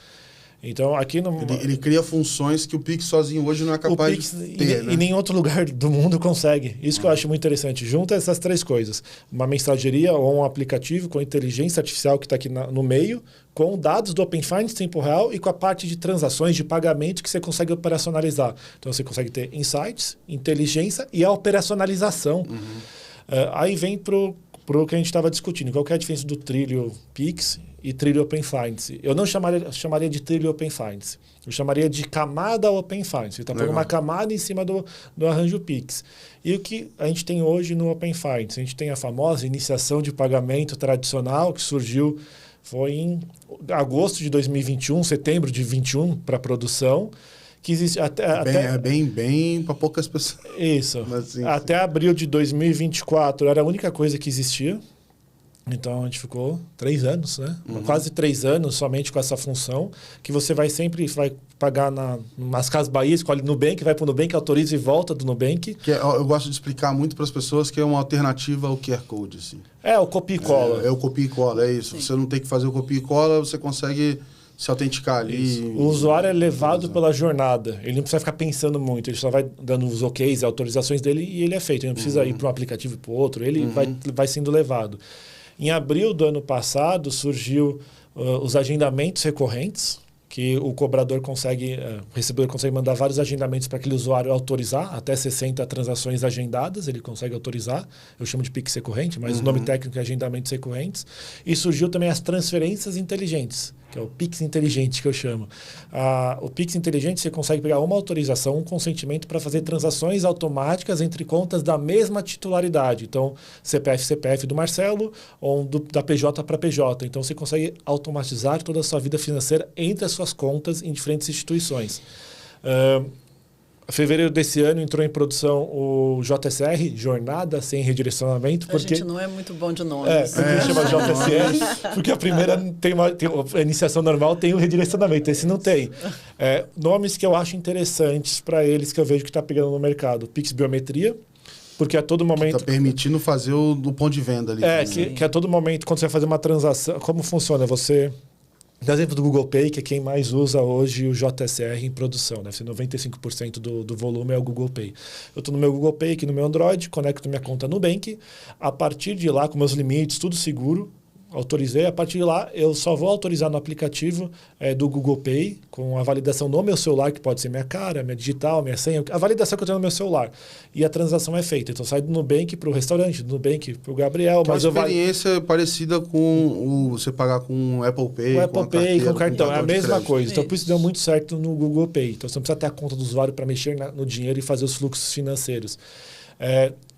Então, aqui no... Ele cria funções que o Pix sozinho hoje não é capaz de ter, né? E nenhum outro lugar do mundo consegue. Isso que eu acho muito interessante. Junta essas três coisas. Uma mensageria ou um aplicativo com inteligência artificial que está aqui no meio, com dados do Open Finance em tempo real e com a parte de transações, de pagamento que você consegue operacionalizar. Então, você consegue ter insights, inteligência e a operacionalização. Aí vem para o que a gente estava discutindo. Qual que é a diferença do trilho Pix e trilho Open Finance? Eu não chamaria de trilho Open Finance. Eu chamaria de camada Open Finance. Você está pondo uma camada em cima do arranjo Pix. E o que a gente tem hoje no Open Finance? A gente tem a famosa iniciação de pagamento tradicional que surgiu, foi em agosto de 2021, setembro de 2021 para produção. Que existe bem para poucas pessoas. Isso. Mas, sim, até abril de 2024 era a única coisa que existia. Então a gente ficou 3 anos, né? Quase 3 anos somente com essa função, que você vai pagar nas Casas Bahia, escolhe Nubank, vai para o Nubank, autoriza e volta do Nubank. Eu gosto de explicar muito para as pessoas que é uma alternativa ao QR Code. Assim. O copia e cola. É o copia e cola, é isso. Sim. Você não tem que fazer o copia e cola, você consegue se autenticar ali. O usuário é levado pela jornada. Ele não precisa ficar pensando muito. Ele só vai dando os OKs, autorizações dele e ele é feito. Ele não precisa ir para um aplicativo e para o outro. Ele vai sendo levado. Em abril do ano passado, surgiu os agendamentos recorrentes, que o cobrador consegue, o recebedor consegue mandar vários agendamentos para aquele usuário autorizar, até 60 transações agendadas, ele consegue autorizar. Eu chamo de Pix recorrente, mas o nome técnico é agendamentos recorrentes. E surgiu também as transferências inteligentes, que é o Pix inteligente que eu chamo. O Pix inteligente, você consegue pegar uma autorização, um consentimento para fazer transações automáticas entre contas da mesma titularidade. Então, CPF do Marcelo ou da PJ para PJ. Então, você consegue automatizar toda a sua vida financeira entre as suas contas em diferentes instituições. Em fevereiro desse ano entrou em produção o JSR, Jornada Sem Redirecionamento. Porque a gente não é muito bom de nome. Chama JSR, porque a primeira tem a iniciação normal, tem o redirecionamento, esse não tem. Nomes que eu acho interessantes para eles, que eu vejo que está pegando no mercado. Pix Biometria, porque a todo momento... Está permitindo fazer o ponto de venda ali. Que a todo momento, quando você vai fazer uma transação, como funciona? Você... Dá exemplo do Google Pay, que é quem mais usa hoje o JSR em produção. Deve ser 95% do volume é o Google Pay. Eu estou no meu Google Pay, aqui no meu Android, conecto minha conta Nubank. A partir de lá, com meus limites, tudo seguro, autorizei. A partir de lá, eu só vou autorizar no aplicativo do Google Pay, com a validação no meu celular, que pode ser minha cara, minha digital, minha senha, a validação que eu tenho no meu celular. E a transação é feita. Então, sai do Nubank para o restaurante, do Nubank para o Gabriel. Que mas uma experiência parecida com você pagar com o Apple Pay, o Apple Pay, com o cartão. É a mesma coisa. É então, por isso deu muito certo no Google Pay. Então, você não precisa ter a conta do usuário para mexer no dinheiro e fazer os fluxos financeiros.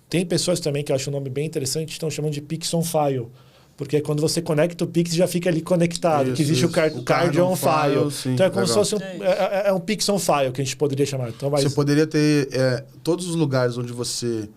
Tem pessoas também que acham o nome bem interessante, estão chamando de Pix on File. Porque quando você conecta o Pix, já fica ali conectado, que existe o Card on File. Sim, então é como se fosse um Pix on File, que a gente poderia chamar. Então, você poderia ter todos os lugares onde você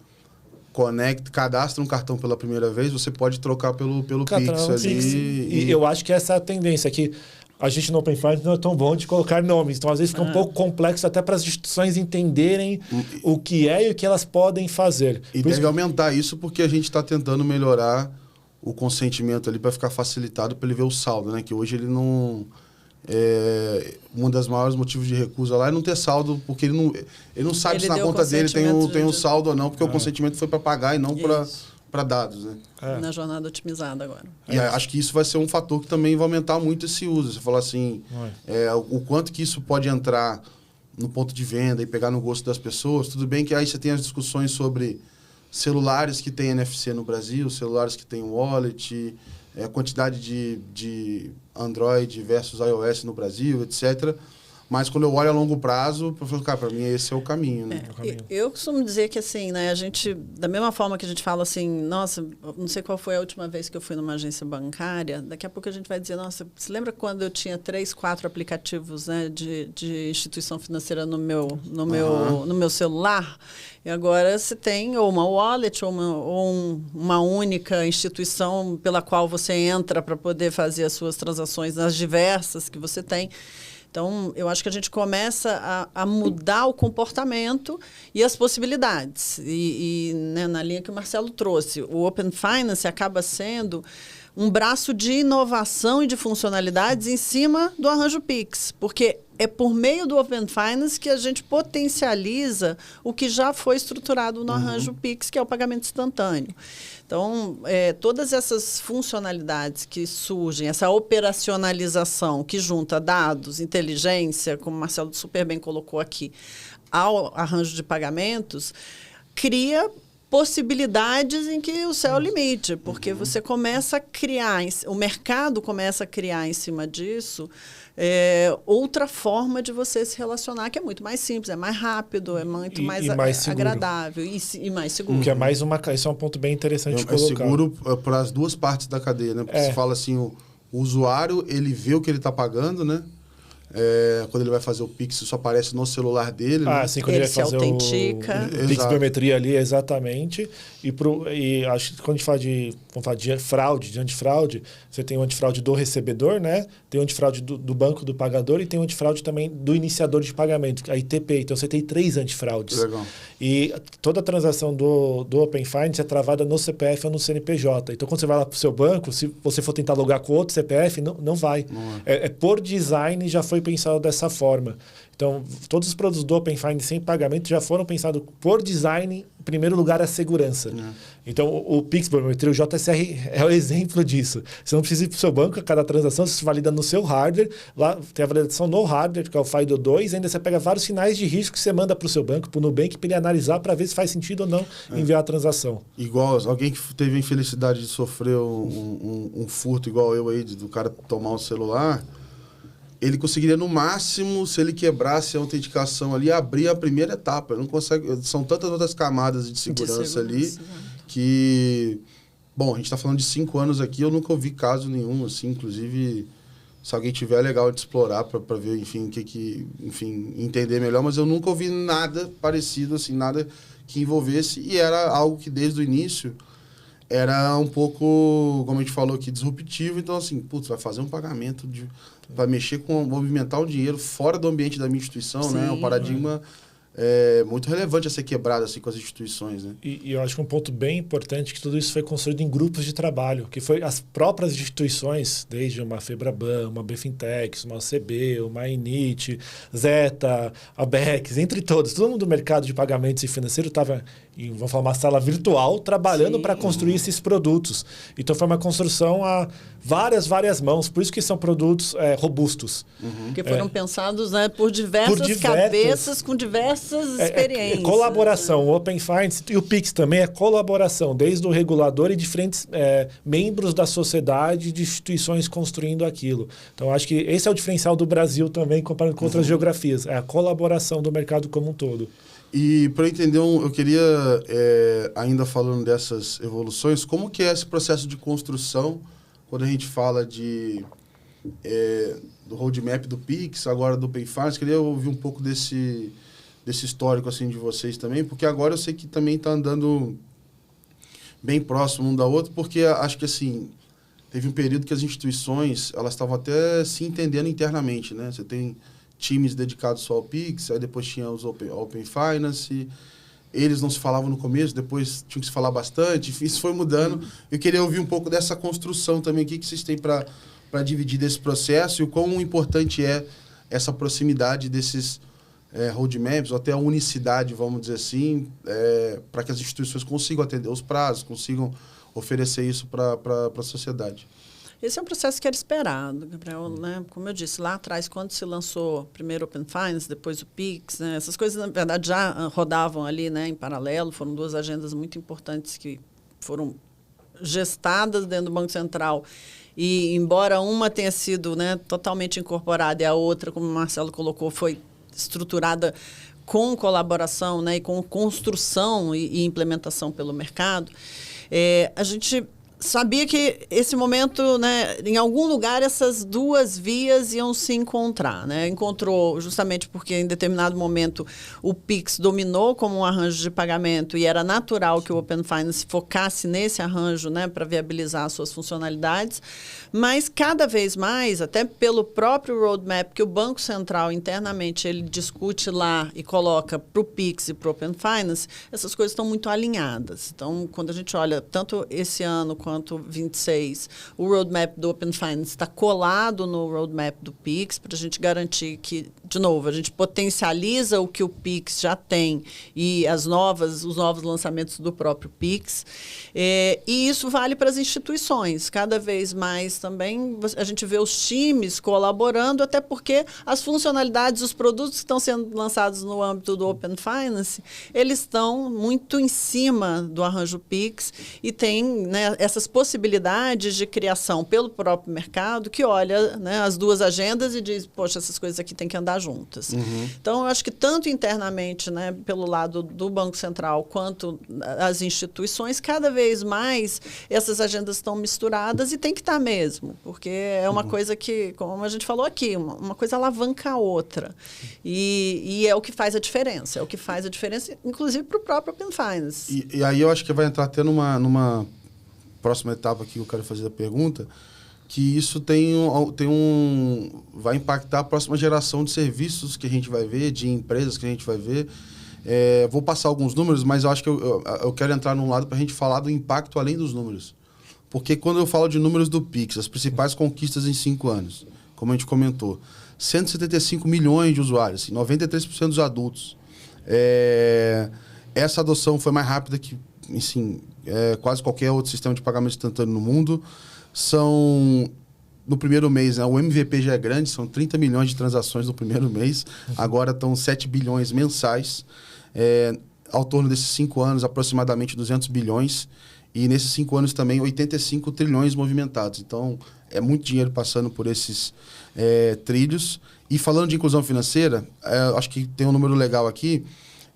cadastra um cartão pela primeira vez, você pode trocar pelo Pix ali. E eu acho que essa é a tendência, que a gente no Open Finance não é tão bom de colocar nomes. Então, às vezes, fica um pouco complexo até para as instituições entenderem o que é e o que elas podem fazer. E deve aumentar isso porque a gente está tentando melhorar o consentimento ali para ficar facilitado para ele ver o saldo, né? Que hoje ele não... um dos maiores motivos de recusa lá é não ter saldo, porque ele não sabe se na conta dele tem um saldo ou não, porque o consentimento foi para pagar e não para dados, né? Na jornada otimizada agora. E acho que isso vai ser um fator que também vai aumentar muito esse uso. Você falou assim, o quanto que isso pode entrar no ponto de venda e pegar no gosto das pessoas. Tudo bem que aí você tem as discussões sobre celulares que têm NFC no Brasil, celulares que têm wallet, a quantidade de Android versus iOS no Brasil, etc. Mas quando eu olho a longo prazo, eu falo, cara, para mim esse é o caminho, né? Eu costumo dizer que assim, né, a gente, da mesma forma que a gente fala assim, nossa, não sei qual foi a última vez que eu fui numa agência bancária, daqui a pouco a gente vai dizer, nossa, você lembra quando eu tinha 3, 4 aplicativos, né, de instituição financeira no meu celular? E agora você tem ou uma wallet ou uma única instituição pela qual você entra para poder fazer as suas transações nas diversas que você tem. Então, eu acho que a gente começa a mudar o comportamento e as possibilidades. Né, na linha que o Marcelo trouxe, o Open Finance acaba sendo um braço de inovação e de funcionalidades em cima do arranjo Pix, porque é por meio do Open Finance que a gente potencializa o que já foi estruturado no arranjo Pix, que é o pagamento instantâneo. Então, todas essas funcionalidades que surgem, essa operacionalização que junta dados, inteligência, como o Marcelo super bem colocou aqui, ao arranjo de pagamentos, cria possibilidades em que o céu é o limite, porque você começa a criar, o mercado começa a criar em cima disso outra forma de você se relacionar, que é muito mais simples, é mais rápido, é muito mais agradável e mais seguro. Que é mais isso é um ponto bem interessante de colocar. É seguro para as duas partes da cadeia, né? Porque você fala assim, o usuário, ele vê o que ele está pagando, né? Quando ele vai fazer o Pix, isso aparece no celular dele. Né? Sim, quando ele vai fazer autentica. o Pix biometria ali, exatamente. E acho que quando a gente fala de fraude, de antifraude, você tem o antifraude do recebedor, né? Tem o antifraude do banco do pagador e tem o antifraude também do iniciador de pagamento, a ITP. Então, você tem 3 antifraudes. Legal. E toda a transação do Open Finance é travada no CPF ou no CNPJ. Então, quando você vai lá para o seu banco, se você for tentar logar com outro CPF, não vai. Não é. Por design, já foi pensado dessa forma. Então, todos os produtos do Open Finance sem pagamento já foram pensados por design, em primeiro lugar, a segurança. Então, o Pix Biometria, o JSR é o exemplo disso. Você não precisa ir para o seu banco, a cada transação você valida no seu hardware, lá tem a validação no hardware, que é o FIDO2, ainda você pega vários sinais de risco que você manda para o seu banco, para o Nubank, para ele analisar para ver se faz sentido ou não enviar a transação. Igual alguém que teve a infelicidade de sofrer um furto igual eu aí, do cara tomar um celular... Ele conseguiria, no máximo, se ele quebrasse a autenticação ali, abrir a primeira etapa. Ele não consegue. São tantas outras camadas de segurança ali que... Bom, a gente está falando de 5 anos aqui, eu nunca ouvi caso nenhum, assim, inclusive, se alguém tiver, é legal de explorar para ver, enfim, entender melhor, mas eu nunca ouvi nada parecido, assim, nada que envolvesse, e era algo que desde o início era um pouco, como a gente falou aqui, disruptivo. Então, assim, vai fazer um pagamento para mexer movimentar o dinheiro fora do ambiente da minha instituição, né? É um paradigma muito relevante a ser quebrado assim, com as instituições, né? E eu acho que um ponto bem importante é que tudo isso foi construído em grupos de trabalho, que foi as próprias instituições, desde uma Febraban, uma Befintex, uma OCB, uma Init, Zeta, a Bex, entre todos. Todo mundo do mercado de pagamentos e financeiro estava em, vamos falar, uma sala virtual, trabalhando para construir esses produtos. Então, foi uma construção a várias mãos. Por isso que são produtos robustos. Porque foram pensados, né, por diversas cabeças, com diversas experiências. Colaboração. O Open Finance e o Pix também é colaboração, desde o regulador e diferentes membros da sociedade, de instituições construindo aquilo. Então, acho que esse é o diferencial do Brasil também, comparando com outras geografias. É a colaboração do mercado como um todo. E para entender, eu queria, ainda falando dessas evoluções, como que é esse processo de construção, quando a gente fala do roadmap do Pix, agora do Open Finance? Queria ouvir um pouco desse histórico assim, de vocês também, porque agora eu sei que também está andando bem próximo um da outra, porque acho que assim, teve um período que as instituições, elas estavam até se entendendo internamente, né? Você tem times dedicados só ao Pix, aí depois tinha os Open Finance, eles não se falavam no começo, depois tinham que se falar bastante, isso foi mudando. Eu queria ouvir um pouco dessa construção também, o que vocês têm para dividir desse processo e o quão importante é essa proximidade desses roadmaps, ou até a unicidade, vamos dizer assim, para que as instituições consigam atender os prazos, consigam oferecer isso para a sociedade. Esse é um processo que era esperado, Gabriel, né? Como eu disse, lá atrás, quando se lançou primeiro o Open Finance, depois o Pix, né? Essas coisas, na verdade, já rodavam ali, né, em paralelo, foram duas agendas muito importantes que foram gestadas dentro do Banco Central. E, embora uma tenha sido, né, totalmente incorporada e a outra, como o Marcelo colocou, foi estruturada com colaboração, né, e com construção e implementação pelo mercado, a gente sabia que esse momento, né, em algum lugar essas duas vias iam se encontrar, né? Encontrou justamente porque em determinado momento o Pix dominou como um arranjo de pagamento e era natural que o Open Finance focasse nesse arranjo, né, para viabilizar suas funcionalidades, mas cada vez mais, até pelo próprio roadmap que o Banco Central internamente ele discute lá e coloca para o Pix e para o Open Finance, essas coisas estão muito alinhadas. Então, quando a gente olha tanto esse ano quanto 26, o roadmap do Open Finance está colado no roadmap do Pix, para a gente garantir que, de novo, a gente potencializa o que o Pix já tem e os novos lançamentos do próprio Pix. E isso vale para as instituições. Cada vez mais também a gente vê os times colaborando, até porque as funcionalidades, os produtos que estão sendo lançados no âmbito do Open Finance, eles estão muito em cima do arranjo Pix e tem, né, essas possibilidades de criação pelo próprio mercado que olha, né, as duas agendas e diz, poxa, essas coisas aqui têm que andar juntas. Então, eu acho que tanto internamente, né, pelo lado do Banco Central, quanto as instituições, cada vez mais essas agendas estão misturadas e tem que estar mesmo, porque é uma coisa que, como a gente falou aqui, uma coisa alavanca a outra. E é o que faz a diferença. É o que faz a diferença, inclusive, para o próprio Open Finance. E aí eu acho que vai entrar até numa próxima etapa que eu quero fazer a pergunta, que isso vai impactar a próxima geração de serviços que a gente vai ver, de empresas que a gente vai ver. Vou passar alguns números, mas eu acho que eu quero entrar num lado para a gente falar do impacto além dos números. Porque quando eu falo de números do Pix, as principais conquistas em 5 anos, como a gente comentou, 175 milhões de usuários, 93% dos adultos. Essa adoção foi mais rápida que, assim, quase qualquer outro sistema de pagamento instantâneo no mundo. No primeiro mês, né, o MVP já é grande, são 30 milhões de transações no primeiro mês, agora estão 7 bilhões mensais. Ao torno desses 5 anos, aproximadamente 200 bilhões. E nesses 5 anos também, 85 trilhões movimentados. Então, é muito dinheiro passando por esses trilhos. E falando de inclusão financeira, acho que tem um número legal aqui,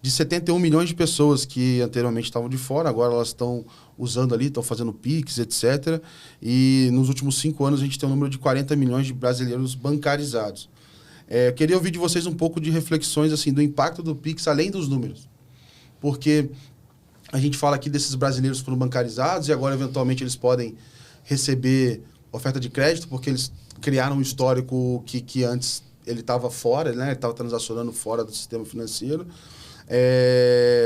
de 71 milhões de pessoas que anteriormente estavam de fora, agora elas estão usando ali, estão fazendo Pix, etc. E nos últimos 5 anos a gente tem um número de 40 milhões de brasileiros bancarizados. Eu queria ouvir de vocês um pouco de reflexões assim, do impacto do Pix, além dos números. Porque a gente fala aqui desses brasileiros que foram bancarizados e agora, eventualmente, eles podem receber oferta de crédito porque eles criaram um histórico que antes ele estava fora, né? Ele estava transacionando fora do sistema financeiro.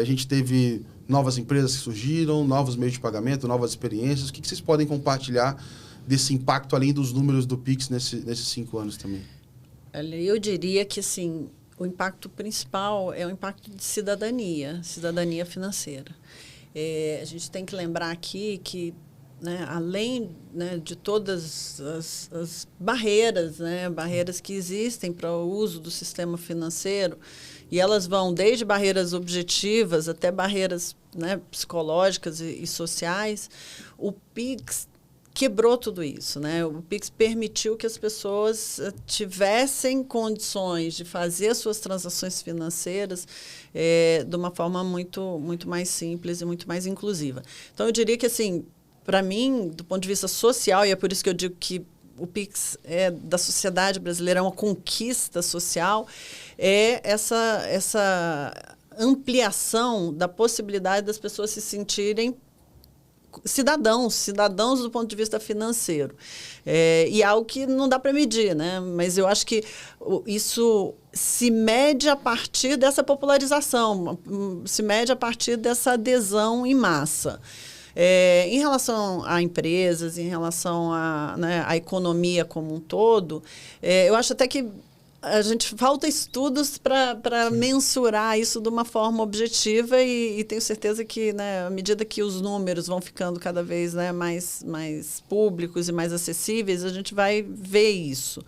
A gente teve novas empresas que surgiram, novos meios de pagamento, novas experiências. O que vocês podem compartilhar desse impacto, além dos números do Pix, nesses 5 anos também? Eu diria que, assim, o impacto principal é o impacto de cidadania financeira. A gente tem que lembrar aqui que, né, além, né, de todas as barreiras, né, barreiras que existem para o uso do sistema financeiro, e elas vão desde barreiras objetivas até barreiras, né, psicológicas e sociais, o Pix quebrou tudo isso, né? O Pix permitiu que as pessoas tivessem condições de fazer as suas transações financeiras de uma forma muito, muito mais simples e muito mais inclusiva. Então, eu diria que, assim, para mim, do ponto de vista social, e é por isso que eu digo que o Pix da sociedade brasileira é uma conquista social, essa ampliação da possibilidade das pessoas se sentirem cidadãos do ponto de vista financeiro. E é algo que não dá para medir, né? Mas eu acho que isso se mede a partir dessa popularização, se mede a partir dessa adesão em massa. Em relação a empresas, em relação à economia como um todo, eu acho até que a gente falta estudos para mensurar isso de uma forma objetiva e tenho certeza que, né, à medida que os números vão ficando cada vez, né, mais públicos e mais acessíveis, a gente vai ver isso.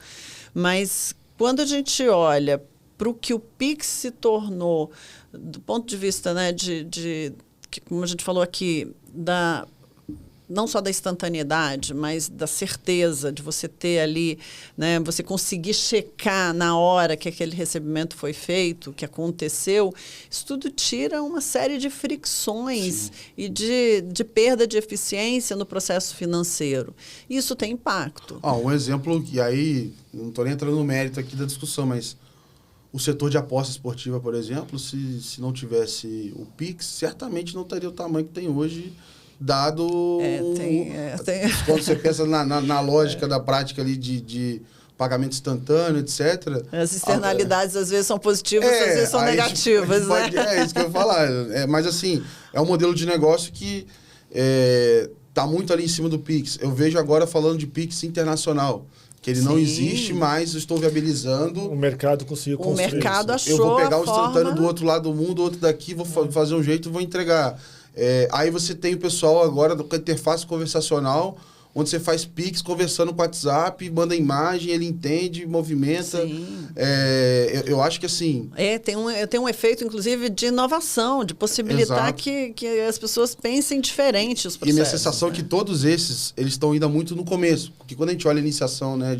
Mas quando a gente olha para o que o Pix se tornou, do ponto de vista, né, como a gente falou aqui, não só da instantaneidade, mas da certeza de você ter ali, né, você conseguir checar na hora que aquele recebimento foi feito, que aconteceu, isso tudo tira uma série de fricções Sim. e de perda de eficiência no processo financeiro. Isso tem impacto. Um exemplo, e aí não estou nem entrando no mérito aqui da discussão, mas o setor de aposta esportiva, por exemplo, se não tivesse o Pix, certamente não teria o tamanho que tem hoje, dado quando você pensa na lógica da prática ali de pagamento instantâneo, etc. As externalidades às vezes são positivas, às vezes são negativas, né? É isso que eu ia falar. Mas assim, é um modelo de negócio que está muito ali em cima do Pix. Eu vejo agora falando de Pix internacional, que ele Sim. não existe mais, eu estou viabilizando. O mercado conseguiu construir. O mercado achou. Eu vou pegar o instantâneo do outro lado do mundo, outro daqui, vou fazer um jeito e vou entregar. Aí você tem o pessoal agora com a interface conversacional, onde você faz Pix conversando com o WhatsApp, manda imagem, ele entende, movimenta. Eu acho que assim... Tem um efeito, inclusive, de inovação, de possibilitar que as pessoas pensem diferente os processos. E minha sensação é que todos esses, eles estão ainda muito no começo. Porque quando a gente olha a iniciação, né,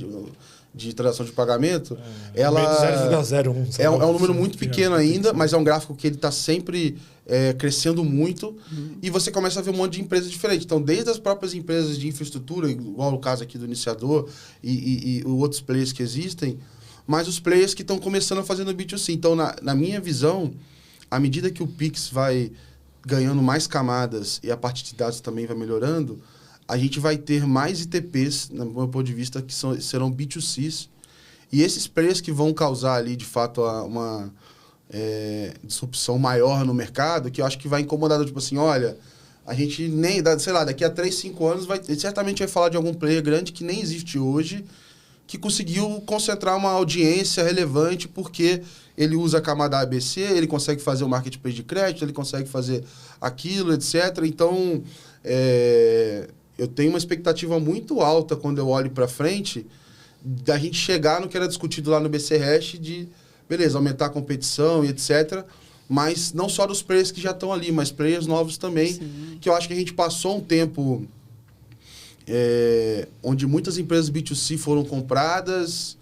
de transação de pagamento, ela... 0,01. É um número muito pequeno ainda, mas é um gráfico que ele está sempre crescendo muito. E você começa a ver um monte de empresas diferentes. Então, desde as próprias empresas de infraestrutura, igual o caso aqui do Iniciador e outros players que existem, mas os players que estão começando a fazer no B2C. Então, na minha visão, à medida que o Pix vai ganhando mais camadas e a parte de dados também vai melhorando, a gente vai ter mais ITPs, no meu ponto de vista, que serão B2Cs. E esses players que vão causar ali, de fato, uma disrupção maior no mercado, que eu acho que vai incomodar, tipo assim, olha, a gente nem, sei lá, daqui a 3, 5 anos, certamente vai falar de algum player grande que nem existe hoje, que conseguiu concentrar uma audiência relevante porque ele usa a camada ABC, ele consegue fazer o marketplace de crédito, ele consegue fazer aquilo, etc. Então, eu tenho uma expectativa muito alta quando eu olho para frente da gente chegar no que era discutido lá no BC Hash de, beleza, aumentar a competição e etc. Mas não só dos players que já estão ali, mas players novos também. Sim. Que eu acho que a gente passou um tempo onde muitas empresas B2C foram compradas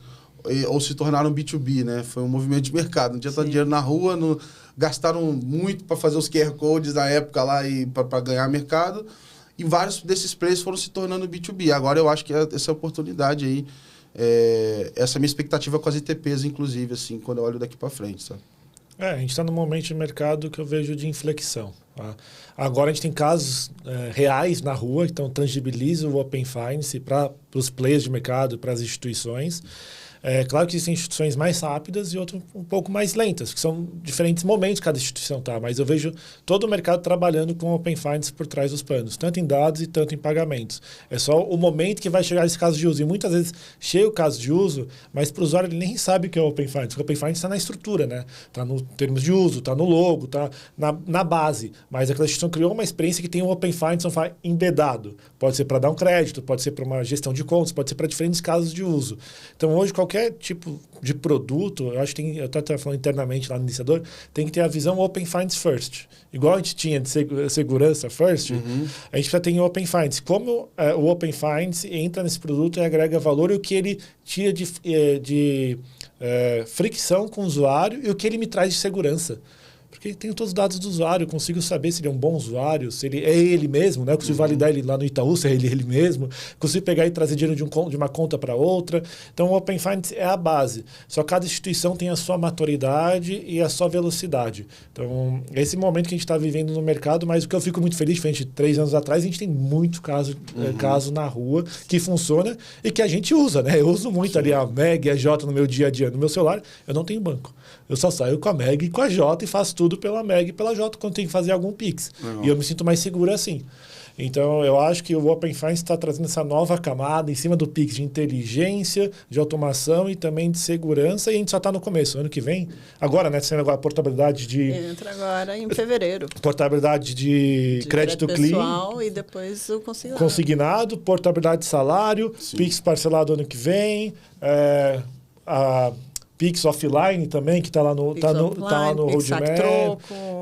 ou se tornaram B2B, né? Foi um movimento de mercado. Não tinha tanto dinheiro na rua, gastaram muito para fazer os QR Codes na época lá e para ganhar mercado. E vários desses players foram se tornando B2B. Agora eu acho que essa oportunidade aí, essa é a minha expectativa com as ITPs, inclusive, assim, quando eu olho daqui para frente, sabe? A gente está num momento de mercado que eu vejo de inflexão. Tá? Agora a gente tem casos reais na rua, então tangibiliza o Open Finance para os players de mercado, para as instituições. Claro que existem instituições mais rápidas e outras um pouco mais lentas, que são diferentes momentos que cada instituição está, mas eu vejo todo o mercado trabalhando com Open Finance por trás dos panos, tanto em dados e tanto em pagamentos. É só o momento que vai chegar esse caso de uso. E muitas vezes chega o caso de uso, mas para o usuário ele nem sabe o que é o Open Finance, porque o Open Finance está na estrutura, né? Está no termos de uso, está no logo, está na base. Mas aquela instituição criou uma experiência que tem o Open Finance embedado. Pode ser para dar um crédito, pode ser para uma gestão de contas, pode ser para diferentes casos de uso. Então hoje qualquer tipo de produto, eu acho que eu estava falando internamente lá no Iniciador, tem que ter a visão Open Finance First. Igual a gente tinha de segurança First, a gente precisa ter em Open Finance. Como o Open Finance entra nesse produto e agrega valor e o que ele tira de fricção com o usuário e o que ele me traz de segurança. Porque tenho todos os dados do usuário, consigo saber se ele é um bom usuário, se ele é ele mesmo, né? Eu consigo validar ele lá no Itaú, se é ele mesmo. Consigo pegar e trazer dinheiro de uma conta para outra. Então, o Open Finance é a base. Só cada instituição tem a sua maturidade e a sua velocidade. Então, é esse momento que a gente está vivendo no mercado, mas o que eu fico muito feliz, diferente de 3 anos atrás, a gente tem muito caso na rua que funciona e que a gente usa, né? Eu uso muito ali a MEG e a Jota no meu dia a dia. No meu celular, eu não tenho banco. Eu só saio com a MEG e com a Jota e faço tudo pela MEG e pela Jota quando tem que fazer algum Pix. E eu me sinto mais seguro assim. Então, eu acho que o Open Finance está trazendo essa nova camada em cima do Pix de inteligência, de automação e também de segurança. E a gente só está no começo. Ano que vem, agora, né? Sendo agora a portabilidade de... Entra agora em fevereiro. Portabilidade de crédito pessoal clean. E depois o consignado. Consignado, portabilidade de salário, Sim. Pix parcelado ano que vem, a Pix offline também, que está lá no, tá lá no roadmap.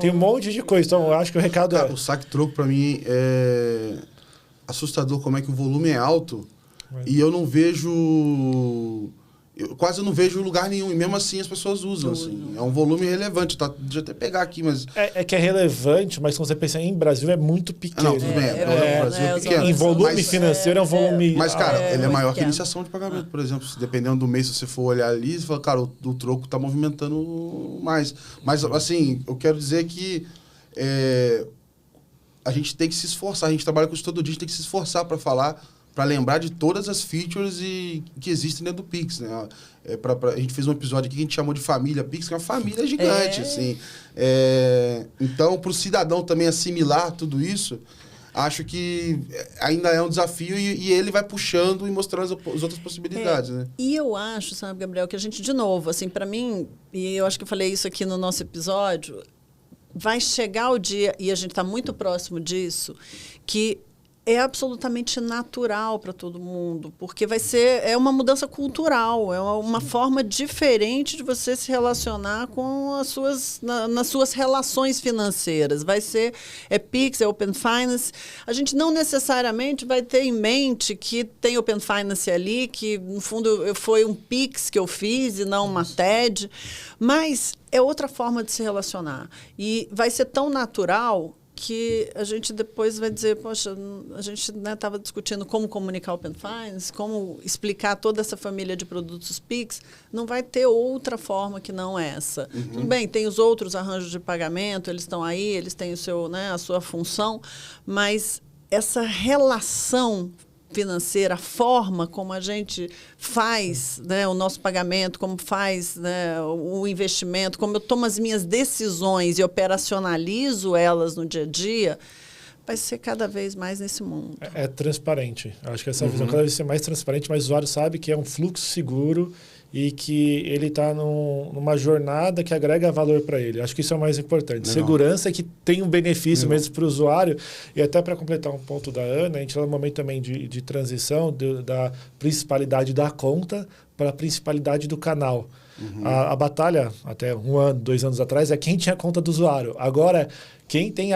Tem um monte de coisa. Então, eu acho que o recado Cara, o saque troco, para mim, é assustador como é que o volume é alto e eu não vejo... quase não vejo lugar nenhum. E mesmo assim as pessoas usam. Assim. É um volume relevante. Tá? Deixa eu até pegar aqui, mas... É que é relevante, mas quando você pensa em Brasil, é muito pequeno. Não, tudo bem. O Brasil é pequeno. Em volume mas, financeiro é um volume... Mas, cara, ele é maior que a pequeno. iniciação de pagamento, por exemplo. Dependendo do mês, se você for olhar ali, você fala, cara, o troco tá movimentando mais. Mas, assim, eu quero dizer que a gente tem que se esforçar. A gente trabalha com isso todo dia, a gente tem que se esforçar para falar, para lembrar de todas as features que existem dentro do Pix, né? A gente fez um episódio aqui que a gente chamou de família Pix, que é uma família gigante, assim. Então, para o cidadão também assimilar tudo isso, acho que ainda é um desafio e ele vai puxando e mostrando as outras possibilidades, né? E eu acho, sabe, Gabriel, que a gente, de novo, assim, para mim, e eu acho que eu falei isso aqui no nosso episódio, vai chegar o dia, e a gente está muito próximo disso, que é absolutamente natural para todo mundo, porque é uma mudança cultural, é uma forma diferente de você se relacionar com nas suas relações financeiras. Vai ser Pix, Open Finance. A gente não necessariamente vai ter em mente que tem Open Finance ali, que no fundo foi um Pix que eu fiz e não uma TED, mas é outra forma de se relacionar. E vai ser tão natural que a gente depois vai dizer, poxa, a gente estava discutindo como comunicar Open Finance, como explicar toda essa família de produtos Pix, não vai ter outra forma que não essa. Tudo bem, tem os outros arranjos de pagamento, eles estão aí, eles têm o seu, né, a sua função, mas essa relação financeira, a forma como a gente faz, né, o nosso pagamento, como faz, né, o investimento, como eu tomo as minhas decisões e operacionalizo elas no dia a dia, vai ser cada vez mais nesse mundo. É transparente. Acho que essa visão cada vez ser mais transparente, mas o usuário sabe que é um fluxo seguro e que ele está numa jornada que agrega valor para ele. Acho que isso é o mais importante. Legal. Segurança é que tem um benefício mesmo para o usuário. E até para completar um ponto da Ana, a gente está num momento também de transição da principalidade da conta para a principalidade do canal. A batalha, até 1 ano, 2 anos atrás, é quem tinha a conta do usuário. Agora, quem tem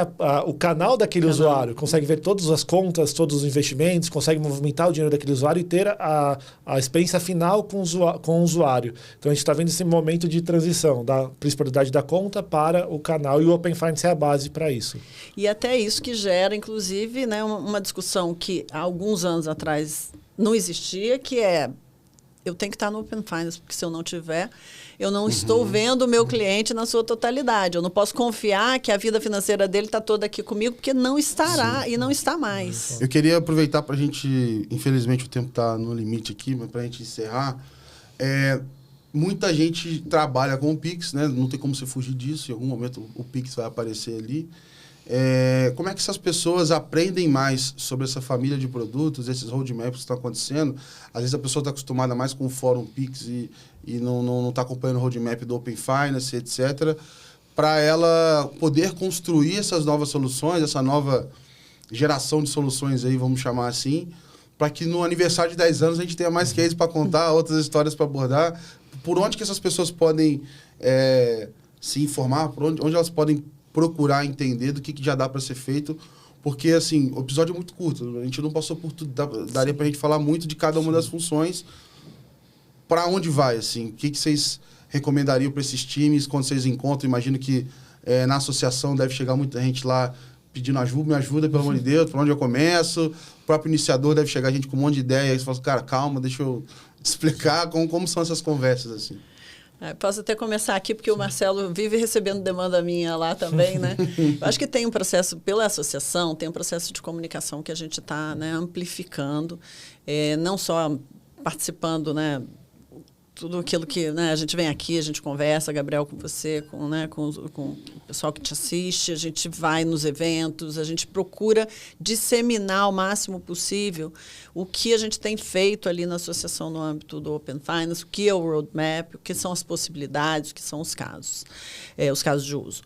o canal daquele usuário, consegue ver todas as contas, todos os investimentos, consegue movimentar o dinheiro daquele usuário e ter a experiência final com o usuário. Então, a gente está vendo esse momento de transição da principalidade da conta para o canal, e o Open Finance é a base para isso. E até isso que gera, inclusive, né, uma discussão que há alguns anos atrás não existia, que é: eu tenho que estar no Open Finance, porque se eu não tiver, eu não estou vendo o meu cliente na sua totalidade. Eu não posso confiar que a vida financeira dele está toda aqui comigo, porque não estará e não está mais. Eu queria aproveitar para a gente, infelizmente o tempo está no limite aqui, mas para a gente encerrar, muita gente trabalha com o Pix, né? Não tem como você fugir disso, em algum momento o Pix vai aparecer ali. Como é que essas pessoas aprendem mais sobre essa família de produtos, esses roadmaps que estão acontecendo? Às vezes a pessoa está acostumada mais com o Fórum Pix e não está acompanhando o roadmap do Open Finance, etc., para ela poder construir essas novas soluções, essa nova geração de soluções aí, vamos chamar assim, para que no aniversário de 10 anos a gente tenha mais cases para contar, outras histórias para abordar. Por onde que essas pessoas podem se informar, onde elas podem procurar entender do que já dá para ser feito, porque, assim, o episódio é muito curto, a gente não passou por tudo, daria para a gente falar muito de cada uma das funções. Para onde vai, assim? O que vocês recomendariam para esses times quando vocês encontram? Imagino que na associação deve chegar muita gente lá pedindo ajuda, me ajuda, pelo amor de Deus, por onde eu começo. O próprio iniciador deve chegar gente com um monte de ideia. Aí você fala assim, cara, calma, deixa eu te explicar como são essas conversas, assim. Posso até começar aqui, porque o Marcelo vive recebendo demanda minha lá também, né? Eu acho que tem um processo, pela associação, tem um processo de comunicação que a gente está, né, amplificando, não só participando, né, tudo aquilo que, né, a gente vem aqui, a gente conversa, Gabriel, com você, com o pessoal que te assiste, a gente vai nos eventos, a gente procura disseminar o máximo possível o que a gente tem feito ali na associação no âmbito do Open Finance, o que é o roadmap, o que são as possibilidades, o que são os casos de uso.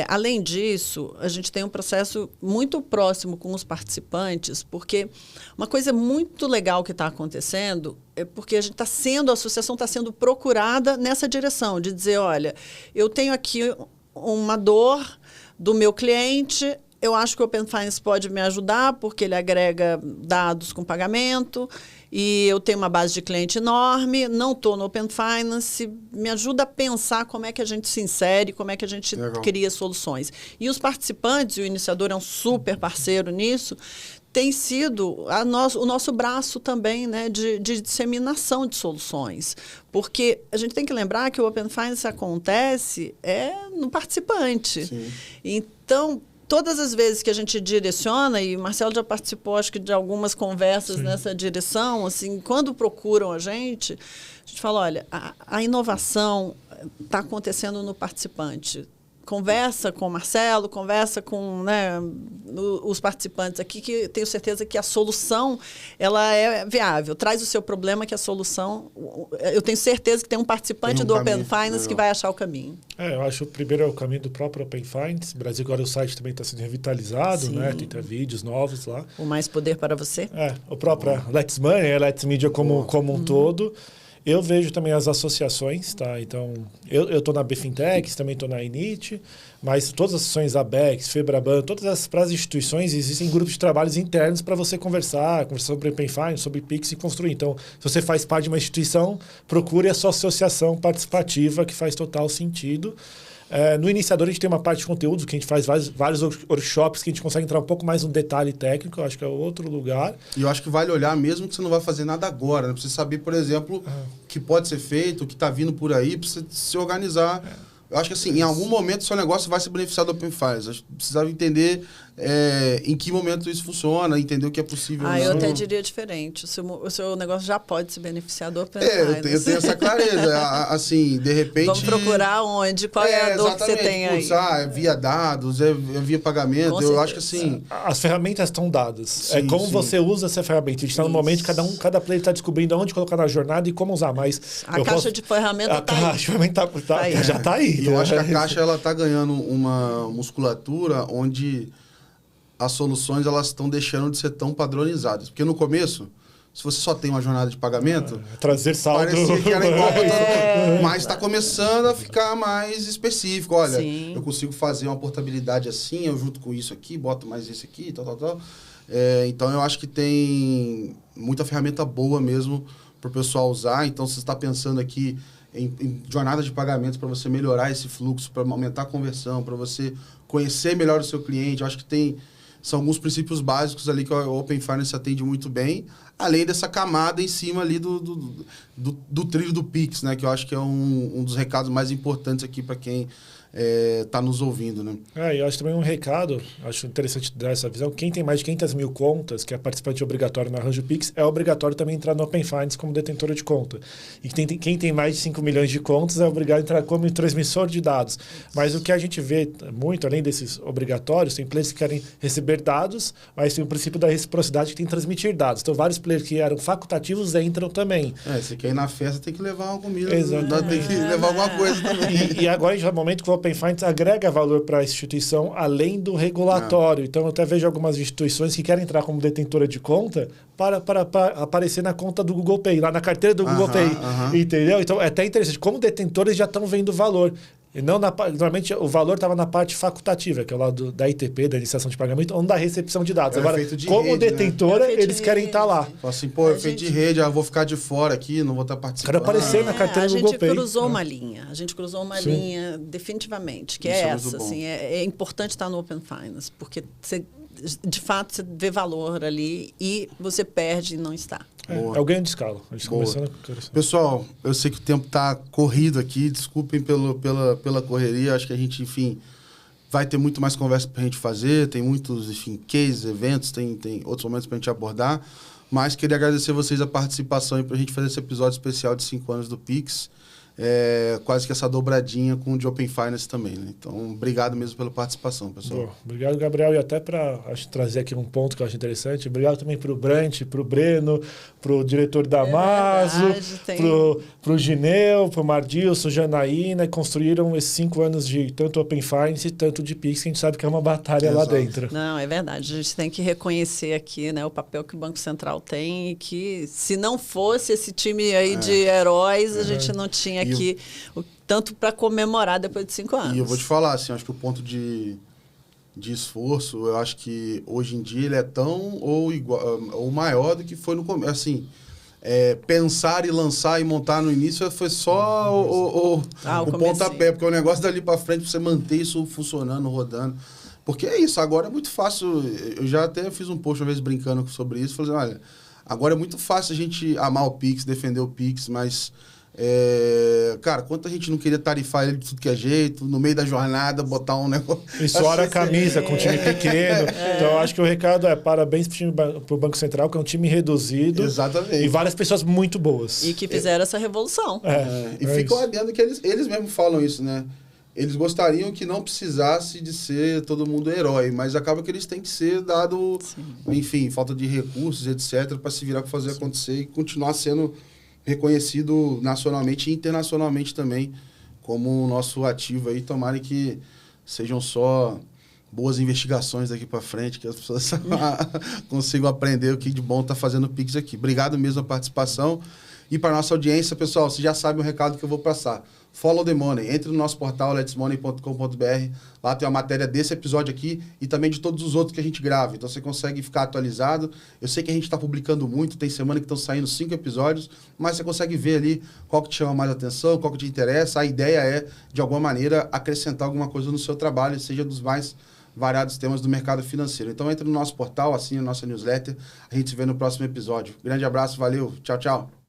Além disso, a gente tem um processo muito próximo com os participantes, porque uma coisa muito legal que está acontecendo é porque a associação está sendo procurada nessa direção, de dizer, olha, eu tenho aqui uma dor do meu cliente, eu acho que o Open Finance pode me ajudar, porque ele agrega dados com pagamento, e eu tenho uma base de cliente enorme, não estou no Open Finance, me ajuda a pensar como é que a gente se insere, como é que a gente cria soluções. E os participantes, e o iniciador é um super parceiro nisso, tem sido o nosso braço também, né, de disseminação de soluções. Porque a gente tem que lembrar que o Open Finance acontece no participante. Sim. Então, todas as vezes que a gente direciona, e o Marcelo já participou, acho que, de algumas conversas nessa direção, assim, quando procuram a gente fala, olha, a inovação está acontecendo no participante. Conversa com o Marcelo, conversa com, né, os participantes aqui, que tenho certeza que a solução ela é viável. Traz o seu problema, que a solução... Eu tenho certeza que tem um participante do Open Finance que vai achar o caminho. Eu acho que o primeiro é o caminho do próprio Open Finance. O Brasil, agora o site também está sendo revitalizado, né? Tem vídeos novos lá. O mais poder para você. O próprio Let's Money, a Let's Media como um todo. Eu vejo também as associações, tá? Então, eu estou na BFintex, também estou na Init, mas todas as associações, a ABEX, Febraban, para as instituições, existem grupos de trabalhos internos para você conversar sobre Open Finance, sobre PIX e construir. Então, se você faz parte de uma instituição, procure a sua associação participativa, que faz total sentido. No iniciador, a gente tem uma parte de conteúdo, que a gente faz vários workshops, que a gente consegue entrar um pouco mais no detalhe técnico, eu acho que é outro lugar. E eu acho que vale olhar mesmo que você não vai fazer nada agora, né? Pra você saber, por exemplo, o que pode ser feito, o que está vindo por aí, para você se organizar. Eu acho que, assim, em algum momento, o seu negócio vai se beneficiar do Open Finance. Acho que precisava entender em que momento isso funciona, entender o que é possível. Eu até diria diferente. O seu negócio já pode se beneficiar do Open Finance. Eu tenho essa clareza. Assim, de repente... Vamos procurar onde? Qual é a dor que você tem aí? É via dados, é via pagamento. Eu acho que, assim... As ferramentas estão dadas. Sim, como você usa essa ferramenta. A gente está no momento que cada player está descobrindo onde colocar na jornada e como usar. Mas a caixa de ferramenta está aí. A caixa de ferramenta já está aí. E eu acho que a caixa está ganhando uma musculatura onde as soluções elas estão deixando de ser tão padronizadas. Porque no começo, se você só tem uma jornada de pagamento... trazer saldo... Parecia que era igual para mas está começando a ficar mais específico. Olha, eu consigo fazer uma portabilidade assim, eu junto com isso aqui, boto mais esse aqui, tal. Então, eu acho que tem muita ferramenta boa mesmo para o pessoal usar. Então, se você está pensando aqui em jornada de pagamentos para você melhorar esse fluxo, para aumentar a conversão, para você conhecer melhor o seu cliente, eu acho que são alguns princípios básicos ali que o Open Finance atende muito bem, além dessa camada em cima ali do trilho do Pix, né? Que eu acho que é um dos recados mais importantes aqui para quem está nos ouvindo, né? Eu acho também um recado, acho interessante dar essa visão. Quem tem mais de 500 mil contas, que é participante obrigatório no Arranjo Pix, é obrigatório também entrar no Open Finance como detentora de conta. E quem tem mais de 5 milhões de contas é obrigado a entrar como transmissor de dados. Mas o que a gente vê muito, além desses obrigatórios, tem players que querem receber dados, mas tem o princípio da reciprocidade que tem que transmitir dados. Então, vários players que eram facultativos entram também. Você quer ir na festa, tem que levar uma comida, tem que levar alguma coisa também. E agora, no momento que o Open Finance agrega valor para a instituição além do regulatório. Então, eu até vejo algumas instituições que querem entrar como detentora de conta para aparecer na conta do Google Pay, lá na carteira do Google Pay. Entendeu? Então, é até interessante. Como detentores já estão vendo valor. E não normalmente o valor estava na parte facultativa, que é o lado da ITP, da iniciação de pagamento, ou da recepção de dados. Agora, como detentora, eles querem estar lá. Fala assim, pô, efeito de rede, vou ficar de fora aqui, não vou estar participando. Quero aparecer na carteira do Google Pay. A gente cruzou uma linha, definitivamente, que é essa. Assim, é importante estar no Open Finance, porque de fato você vê valor ali e você perde e não está. É o ganho de escala. Pessoal, eu sei que o tempo está corrido aqui, desculpem pela correria, acho que a gente, enfim, vai ter muito mais conversa para a gente fazer, tem muitos, enfim, cases, eventos, tem outros momentos para a gente abordar, mas queria agradecer vocês a participação e para a gente fazer esse episódio especial de 5 anos do Pix. Quase que essa dobradinha com o de Open Finance também, né? Então, obrigado mesmo pela participação, pessoal. Boa. Obrigado, Gabriel. E até para trazer aqui um ponto que eu acho interessante. Obrigado também para o Brant, para o Breno, para o diretor Damaso, para o Gineu, para o Mardilson, Janaína, construíram esses 5 anos de tanto Open Finance, tanto de Pix, que a gente sabe que é uma batalha lá dentro. Não, é verdade. A gente tem que reconhecer aqui, né, o papel que o Banco Central tem e que, se não fosse esse time aí de heróis, a gente não tinha aqui tanto para comemorar depois de 5 anos. E eu vou te falar, assim, acho que o ponto de esforço, eu acho que hoje em dia ele é tão ou igual ou maior do que foi no começo. Assim, pensar e lançar e montar no início foi só o pontapé, porque o negócio dali para frente, você manter isso funcionando, rodando. Porque é isso, agora é muito fácil. Eu já até fiz um post uma vez brincando sobre isso, falei assim, olha, agora é muito fácil a gente amar o Pix, defender o Pix, mas cara, quanta gente não queria tarifar ele de tudo que é jeito, no meio da jornada, botar um negócio... E suar a camisa com um time pequeno. Então, eu acho que o recado é parabéns pro Banco Central, que é um time reduzido. Exatamente. E várias pessoas muito boas. E que fizeram essa revolução. E ficam adendo que eles mesmos falam isso, né? Eles gostariam que não precisasse de ser todo mundo herói, mas acaba que eles têm que ser dado, enfim, falta de recursos, etc., para se virar para fazer acontecer e continuar sendo reconhecido nacionalmente e internacionalmente também como o nosso ativo aí. Tomara que sejam só boas investigações daqui para frente, que as pessoas consigam aprender o que de bom está fazendo o Pix aqui. Obrigado mesmo a participação. E para nossa audiência, pessoal, vocês já sabem o recado que eu vou passar. Follow the Money. Entre no nosso portal letsmoney.com.br. Lá tem uma matéria desse episódio aqui e também de todos os outros que a gente grava. Então você consegue ficar atualizado. Eu sei que a gente está publicando muito, tem semana que estão saindo 5 episódios, mas você consegue ver ali qual que te chama mais atenção, qual que te interessa. A ideia é, de alguma maneira, acrescentar alguma coisa no seu trabalho, seja dos mais variados temas do mercado financeiro. Então entre no nosso portal, assine a nossa newsletter. A gente se vê no próximo episódio. Grande abraço, valeu, tchau, tchau.